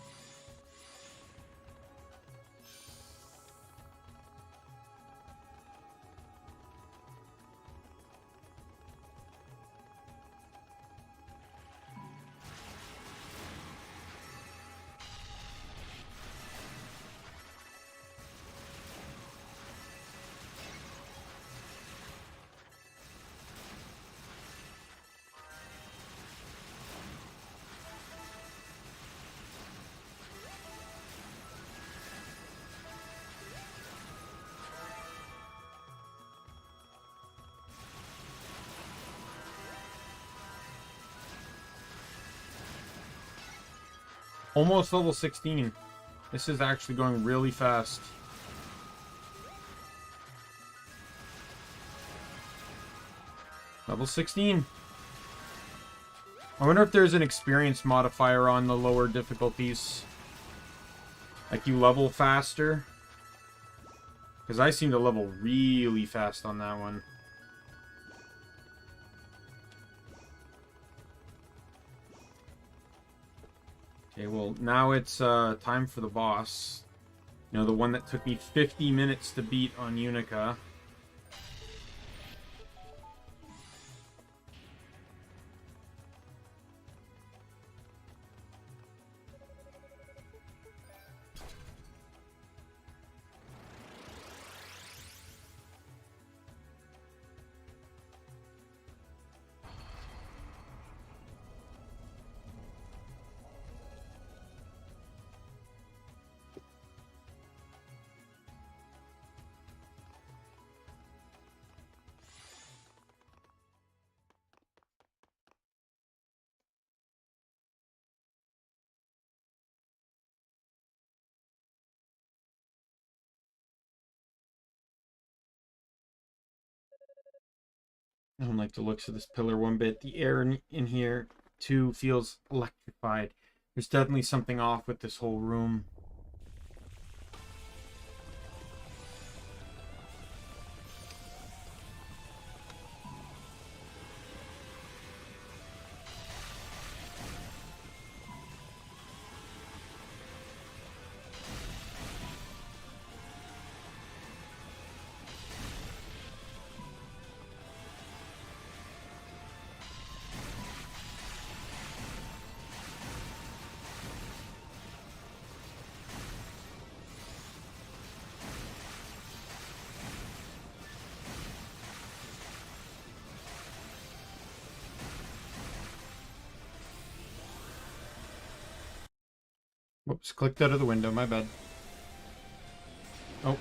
Almost level 16. This is actually going really fast. Level 16. I wonder if there's an experience modifier on the lower difficulties. Like you level faster. Because I seem to level really fast on that one. Okay, well, now it's time for the boss. You know, the one that took me 50 minutes to beat on Unica. I don't like the looks of this pillar one bit. The air in here, too, feels electrified. There's definitely something off with this whole room. Whoops, clicked out of the window, my bad. Oh.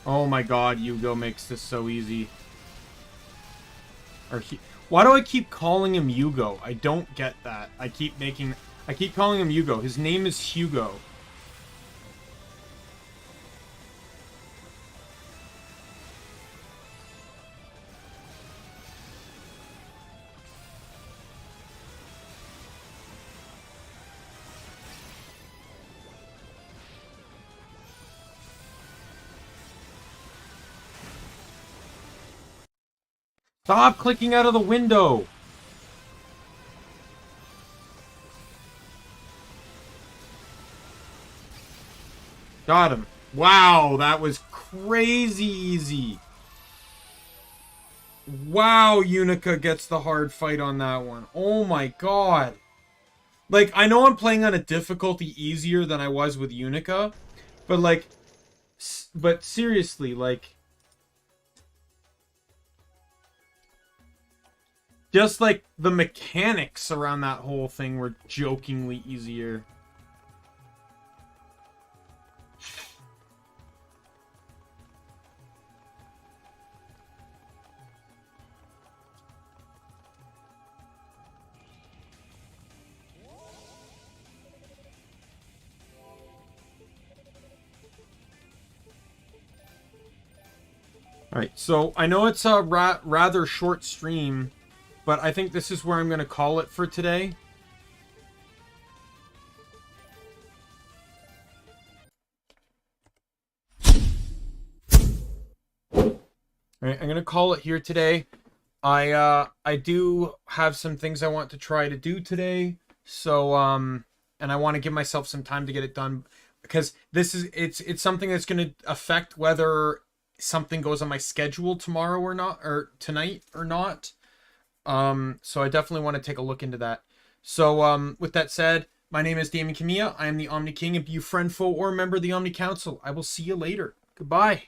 Oh my god, Hugo makes this so easy. Why do I keep calling him Hugo? I don't get that. I keep calling him Hugo. His name is Hugo. Stop clicking out of the window! Got him. Wow, that was crazy easy. Wow, Unica gets the hard fight on that one. Oh my god. Like, I know I'm playing on a difficulty easier than I was with Unica, but like, but seriously, like, just like the mechanics around that whole thing were jokingly easier. Alright, so I know it's a rather short stream, but I think this is where I'm going to call it for today. Alright, I'm going to call it here today. I do have some things I want to try to do today. So, and I want to give myself some time to get it done. Because this is, it's something that's going to affect whether something goes on my schedule tomorrow or not, or tonight or not. So I definitely want to take a look into that. So, with that said, my name is Daimien Kamiya. I am the Omni King. If you friend, foe, or member of the Omni Council, I will see you later. Goodbye.